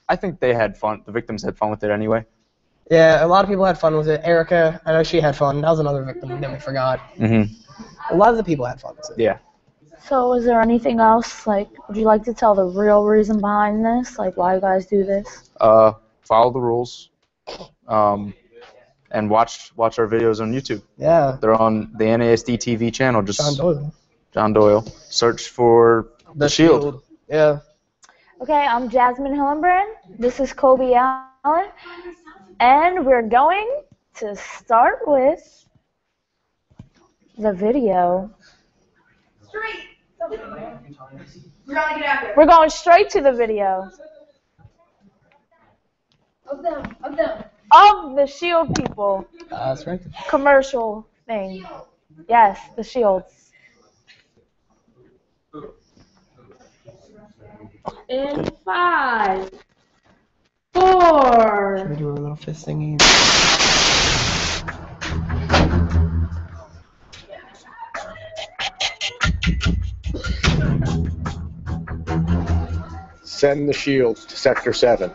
I think they had fun. The victims had fun with it anyway. Yeah, a lot of people had fun with it. Erica, I know she had fun. That was another victim that we forgot. A lot of the people had fun with it. Yeah. So is there anything else, like, would you like to tell the real reason behind this? Like, why you guys do this? Follow the rules, and watch our videos on YouTube. Yeah. They're on the NASDtv channel. Just John Doyle. John Doyle. Search for the Shield. Yeah. Okay, I'm Jasmine Hillenbrand. This is Kobe Allen. And we're going to start with the video. We're gonna get after it. We're going straight to the video Of them. of the Shield people. That's right. Commercial thing. Yes, the Shields. In 5, 4. Should we do a little fist thingy? Send the shields to Sector 7.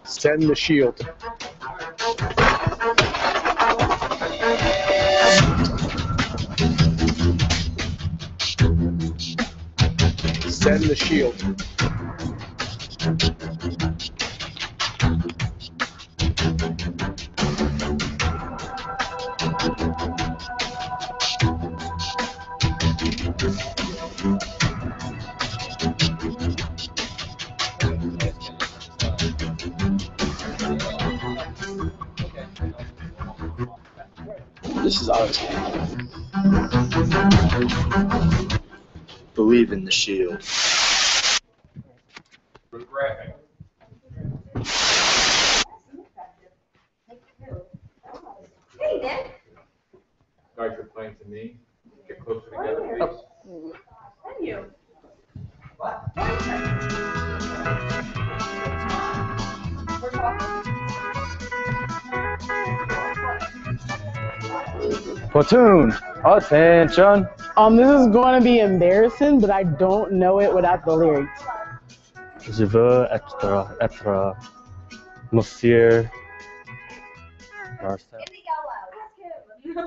Send the shield. Send the shield. This is ours. Believe in the shield. Regret. Hey, Nick. Guys are playing to me. Get closer to you. Platoon, attention. This is going to be embarrassing, but I don't know it without the lyrics. Je veux être Monsieur Marcel.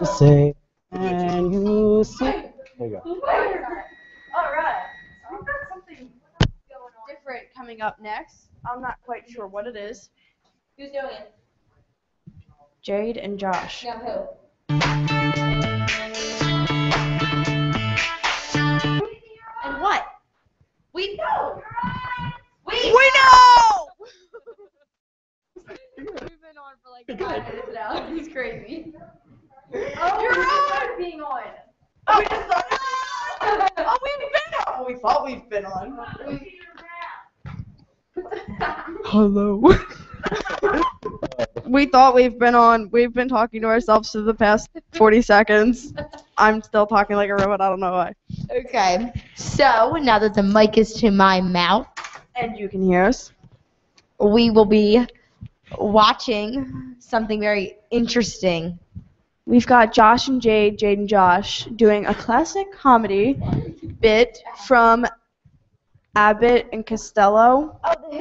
Say, and you see. There you go. Alright. So we've got something different coming up next. I'm not quite sure what it is. Who's doing it? Jade and Josh. No, who? And what? We know. We know. We've been on for like 5 minutes now. He's crazy. Oh, you're on being on. Oh, we just thought. Oh, we've been on. We thought we've been on. Hello. We thought we've been on. We've been talking to ourselves for the past 40 seconds. I'm still talking like a robot. I don't know why. Okay. So now that the mic is to my mouth, and you can hear us, we will be watching something very interesting. We've got Josh and Jade and Josh, doing a classic comedy bit from Abbott and Costello. Oh, the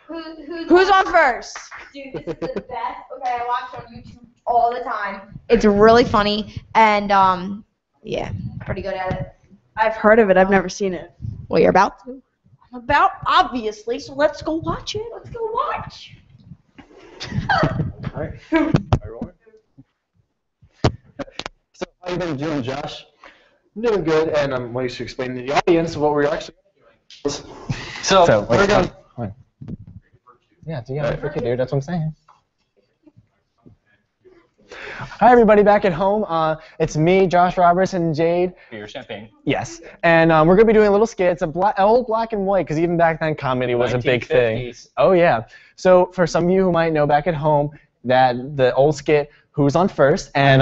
Who? Who's on first? Dude, this is the best. Okay, I watch it on YouTube all the time. It's really funny, and yeah, pretty good at it. I've heard of it. I've never seen it. Well, you're about to. I'm about, obviously, so let's go watch it. Let's go watch. All right. So how you been doing, Josh? I'm doing good, and I'm going to explain to the audience what we're actually doing. So we're going. Yeah, dude, that's what I'm saying. Hi, everybody back at home. It's me, Josh Roberts, and Jade. Beer champagne. Yes, and we're going to be doing a little skit. It's an old black and white, because even back then, comedy was a big thing. 1950s. Oh, yeah. So for some of you who might know back at home, that the old skit, Who's on First? And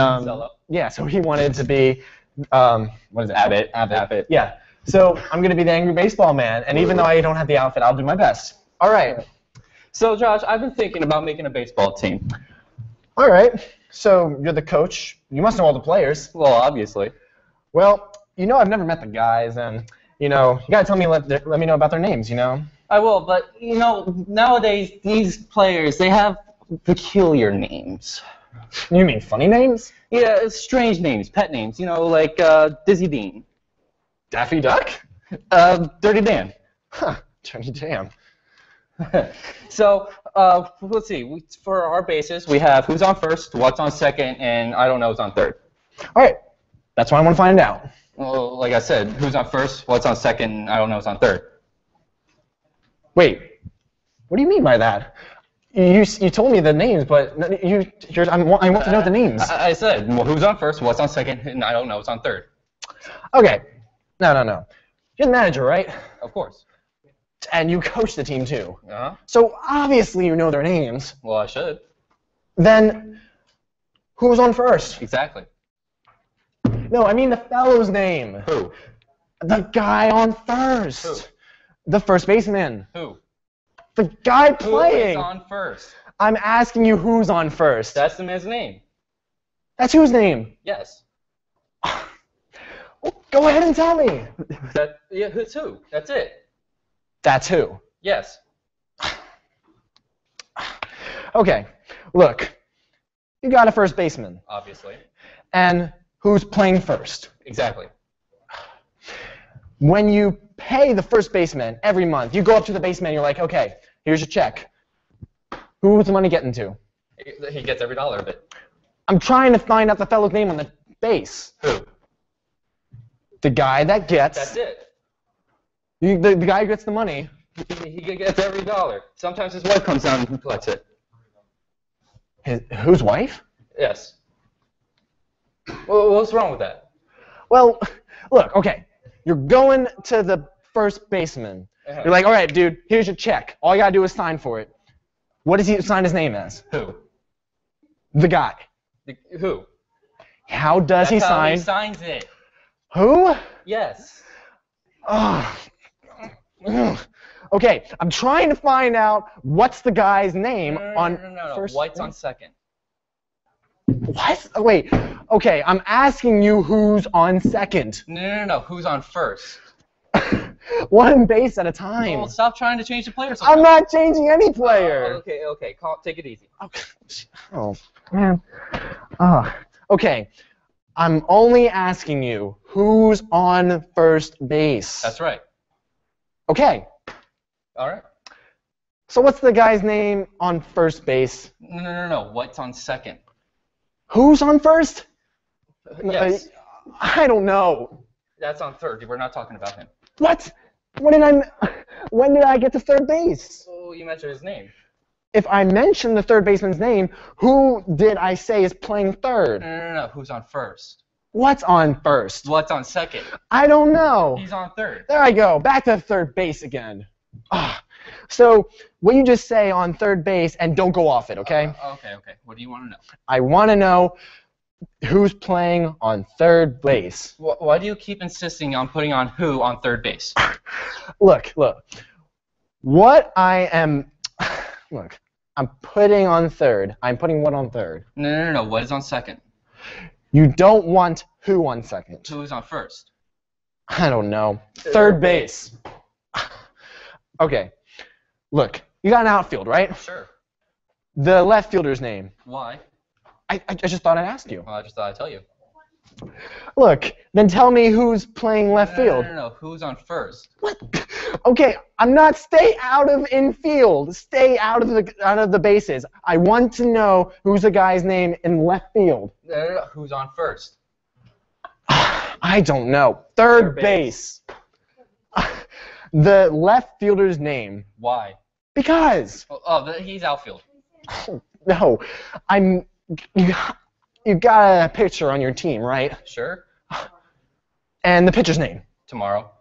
yeah, so he wanted to be, what is it? Abbott. Yeah. So I'm going to be the angry baseball man, and even though I don't have the outfit, I'll do my best. All right. So, Josh, I've been thinking about making a baseball team. All right. So you're the coach. You must know all the players. Well, obviously. Well, I've never met the guys, and you gotta tell me, let me know about their names. I will, but nowadays these players, they have peculiar names. You mean funny names? Yeah, strange names, pet names. Like Dizzy Dean. Daffy Duck? Dirty Dan. Huh. Dirty Dan. So, let's see. For our bases, we have who's on first, what's on second, and I don't know who's on third. All right. That's what I want to find out. Well, like I said, who's on first, what's on second, and I don't know who's on third. Wait. What do you mean by that? You told me the names, but I want to know the names. I said, well, who's on first, what's on second, and I don't know who's on third. Okay. No. You're the manager, right? Of course. And you coach the team too. Uh-huh. So obviously you know their names. Well, I should. Then who's on first? Exactly. No, I mean the fellow's name. Who? The guy on first. Who? The first baseman. Who? The guy playing. Who is on first? I'm asking you who's on first. That's the man's name. That's whose name? Yes. Well, go ahead and tell me. Yeah, who's who? That's it. That's who. Yes. Okay, look. You got a first baseman. Obviously. And who's playing first? Exactly. When you pay the first baseman every month, you go up to the baseman, you're like, okay, here's your check. Who's the money getting to? He gets every dollar of it. I'm trying to find out the fellow's name on the base. Who? The guy that gets... That's it. The guy who gets the money. He gets every dollar. Sometimes his wife comes down and collects it. Whose wife? Yes. Well, what's wrong with that? Well, look, okay. You're going to the first baseman. Uh-huh. You're like, all right, dude, here's your check. All you gotta do is sign for it. What does he sign his name as? Who? The guy. Who? How does he sign? He signs it. Who? Yes. Ugh. Okay, I'm trying to find out what's the guy's name on first. White's on second. What? Wait. Okay, I'm asking you who's on second. No. Who's on first? One base at a time. Well, stop trying to change the players. I'm not changing any player. Okay. Take it easy. Oh, man. Okay, I'm only asking you who's on first base. That's right. Okay. All right. So what's the guy's name on first base? No. White's on second. Who's on first? Yes. I don't know. That's on third. We're not talking about him. What? When did I get to third base? Oh, you mentioned his name. If I mentioned the third baseman's name, who did I say is playing third? No. Who's on first? What's on first? What's on second? I don't know. He's on third. There I go. Back to third base again. So, what you just say on third base, and don't go off it, okay? Okay. What do you want to know? I want to know who's playing on third base. Why do you keep insisting on putting on who on third base? Look. What I am... Look, I'm putting on third. I'm putting what on third? No. What is on second? You don't want who on second. Who is on first? I don't know. Third base. Okay. Look, you got an outfield, right? Sure. The left fielder's name. Why? I just thought I'd ask you. Well, I just thought I'd tell you. Look, then tell me who's playing left field. No. Who's on first? What? Okay, I'm not. Stay out of infield. Stay out of the bases. I want to know who's the guy's name in left field. No. Who's on first? I don't know. Third base. The left fielder's name. Why? Because. He's outfield. No, You got a pitcher on your team, right? Sure. And the pitcher's name? Tomorrow.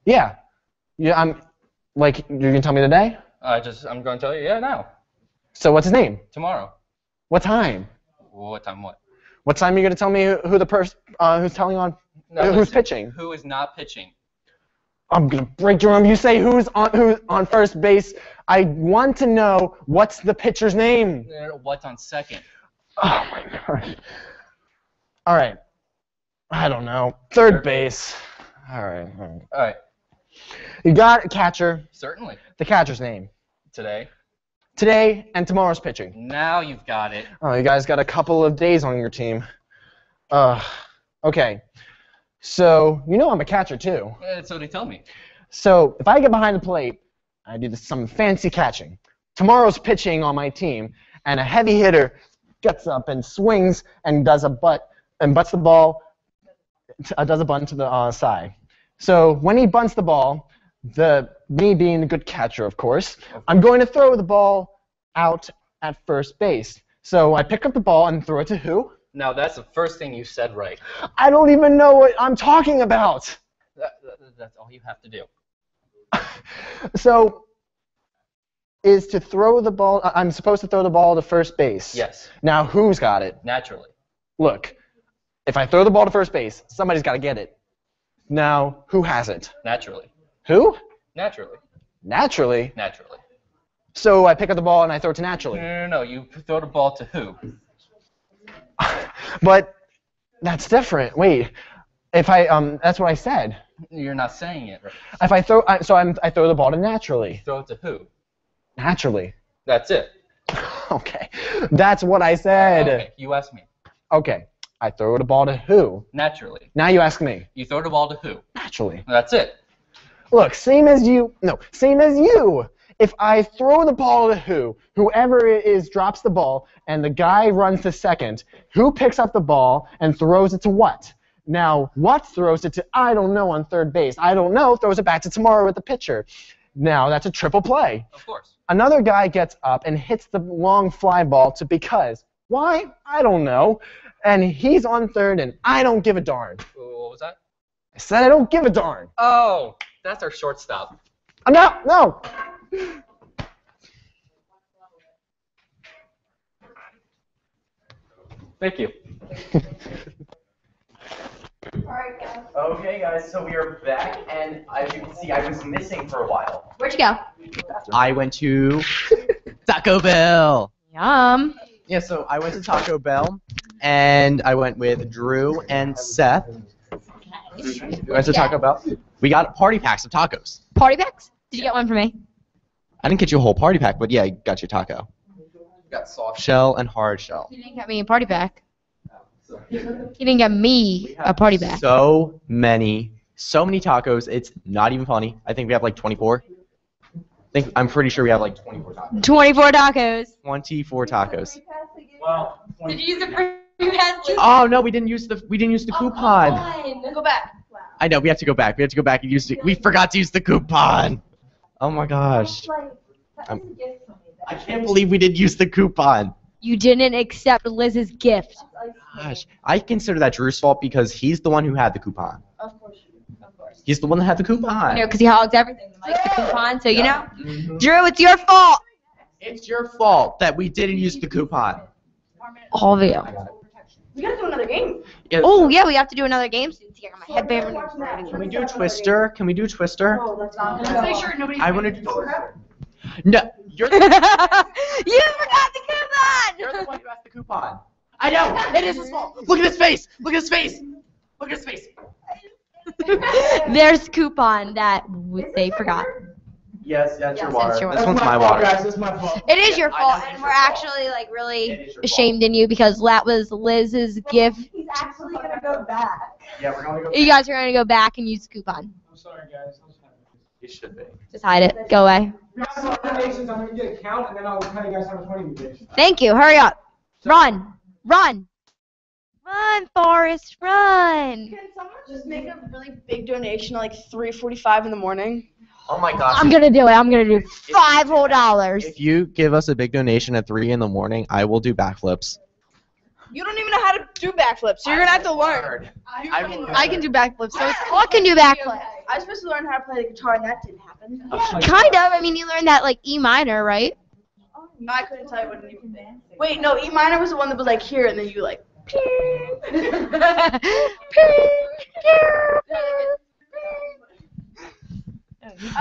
Yeah. You're gonna tell me today? I'm going to tell you. Yeah, now. So what's his name? Tomorrow. What time? What time? What? What time are you gonna tell me who the person who's telling on who's pitching? Who is not pitching? I'm gonna break your arm. You say who's on first base. I want to know what's the pitcher's name. What's on second? Oh my gosh. All right. I don't know. Third base. All right. You got a catcher. Certainly. The catcher's name. Today. Today and tomorrow's pitching. Now you've got it. Oh, you guys got a couple of days on your team. Okay. So, I'm a catcher too. That's what he told me. So, if I get behind the plate, I do some fancy catching. Tomorrow's pitching on my team, and a heavy hitter gets up and swings and does a butt and butts the ball, does a bunt to the side. So when he bunts the ball, me being a good catcher, of course, I'm going to throw the ball out at first base. So I pick up the ball and throw it to who? Now that's the first thing you said right. I don't even know what I'm talking about. That's all you have to do. So is to throw the ball, I'm supposed to throw the ball to first base. Yes. Now who's got it? Naturally. Look, if I throw the ball to first base, somebody's got to get it. Now, who has it? Naturally. Who? Naturally. Naturally? Naturally. So I pick up the ball and I throw it to naturally. No. You throw the ball to who? But that's different. Wait. If that's what I said. You're not saying it right. If I throw, I throw the ball to naturally. Throw it to who? Naturally. That's it. Okay. That's what I said. Okay, you asked me. Okay. I throw the ball to who? Naturally. Now you ask me. You throw the ball to who? Naturally. That's it. Look, same as you. If I throw the ball to whoever it is drops the ball, and the guy runs to second, who picks up the ball and throws it to what? Now, what throws it to, I don't know, on third base. I don't know, throws it back to tomorrow with the pitcher. Now, that's a triple play. Of course. Another guy gets up and hits the long fly ball to because. Why? I don't know. And he's on third, and I don't give a darn. What was that? I said I don't give a darn. Oh, that's our shortstop. No. Thank you. Okay, guys, so we are back, and as you can see, I was missing for a while. Where'd you go? I went to Taco Bell. Yum. Yeah, so I went to Taco Bell, and I went with Drew and Seth. We went to Taco Bell. We got party packs of tacos. Party packs? Did you get one for me? I didn't get you a whole party pack, but yeah, I got you a taco. Got soft shell and hard shell. You didn't get me a party pack. You didn't get me a party pack. So many tacos, it's not even funny. I think we have like 24. I'm pretty sure we have like 24 tacos. 24 tacos. 24 tacos. Well, Did you use the free pass? Oh no, we didn't use the coupon. Go back. I know, we have to go back. We use it. We forgot to use the coupon. Oh my gosh. I can't believe we didn't use the coupon. You didn't accept Liz's gift. Gosh, I consider that Drew's fault because he's the one who had the coupon. Of course. He's the one that had the coupon. You know, because he hogs everything. Like the coupon, so you know. Drew, it's your fault. It's your fault that we didn't use the coupon. All of you. We gotta do another game. Yeah. Oh, yeah, we have to do another game. I got my headband. Can we do Twister? Can we do Twister? Oh, that's not. Let's make sure nobody. I want to do Twister. No, you're You forgot the coupon! You're the one who has the coupon. I know! It is his fault! Look at his face! Look at his face! Look at his face! There's coupon that they forgot. Yes, that's your Yes, water. that's your This water. one's my water. Guys, this is my fault. It is your fault, and we're actually like really ashamed in you because that was Liz's gift. He's actually gonna go back. Yeah, we're gonna go. You guys are gonna go back and use the coupon. I'm sorry, guys. You should be. Just hide it. Go away. Guys, donations, I'm gonna get a count, and then I'll tell you guys how much money we did. Thank you. Hurry up. Run. Run. Run, Forrest. Run. Can someone just make a really big donation at like 3:45 in the morning? Oh my gosh. I'm gonna do it. I'm gonna do $5 whole. If you give us a big donation at 3 in the morning, I will do backflips. You don't even know how to do backflips, so you're gonna have to learn. I can do backflips. So it's I can do backflips. I was supposed to learn how to play the guitar, and that didn't happen. Kind of. I mean, you learned that like E minor, right? No, I couldn't tell you what it even. Wait, no, E minor was the one that was like here, and then you like.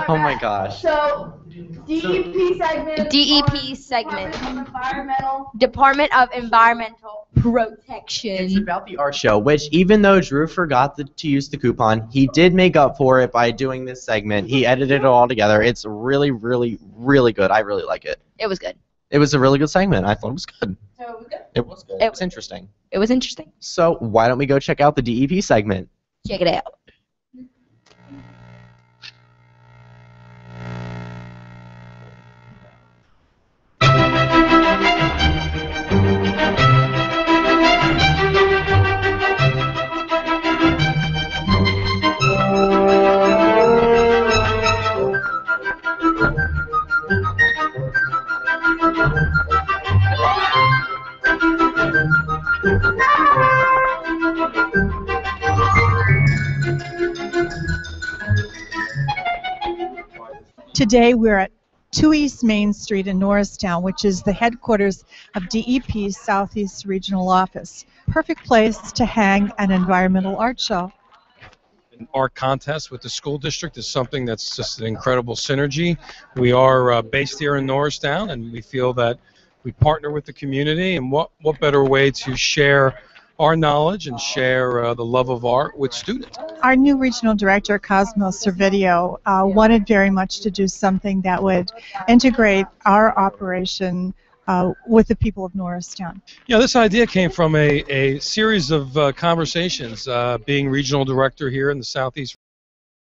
Oh my gosh. So, DEP segment. DEP segment. Environmental. Department of Environmental Protection. It's about the art show, which even though Drew forgot to use the coupon, he did make up for it by doing this segment. He edited it all together. It's really, really, really good. I really like it. It was good. It was a really good segment. I thought it was good. So it was good. It was good. It was interesting. It was interesting. So why don't we go check out the DEP segment? Check it out. Today we're at 2 East Main Street in Norristown, which is the headquarters of DEP's Southeast Regional Office. Perfect place to hang an environmental art show. An art contest with the school district is something that's just an incredible synergy. We are based here in Norristown, and we feel that we partner with the community, and what better way to share our knowledge and share the love of art with students. Our new regional director, Cosmo Servideo, wanted very much to do something that would integrate our operation with the people of Norristown. Yeah, this idea came from a series of conversations, being regional director here in the Southeast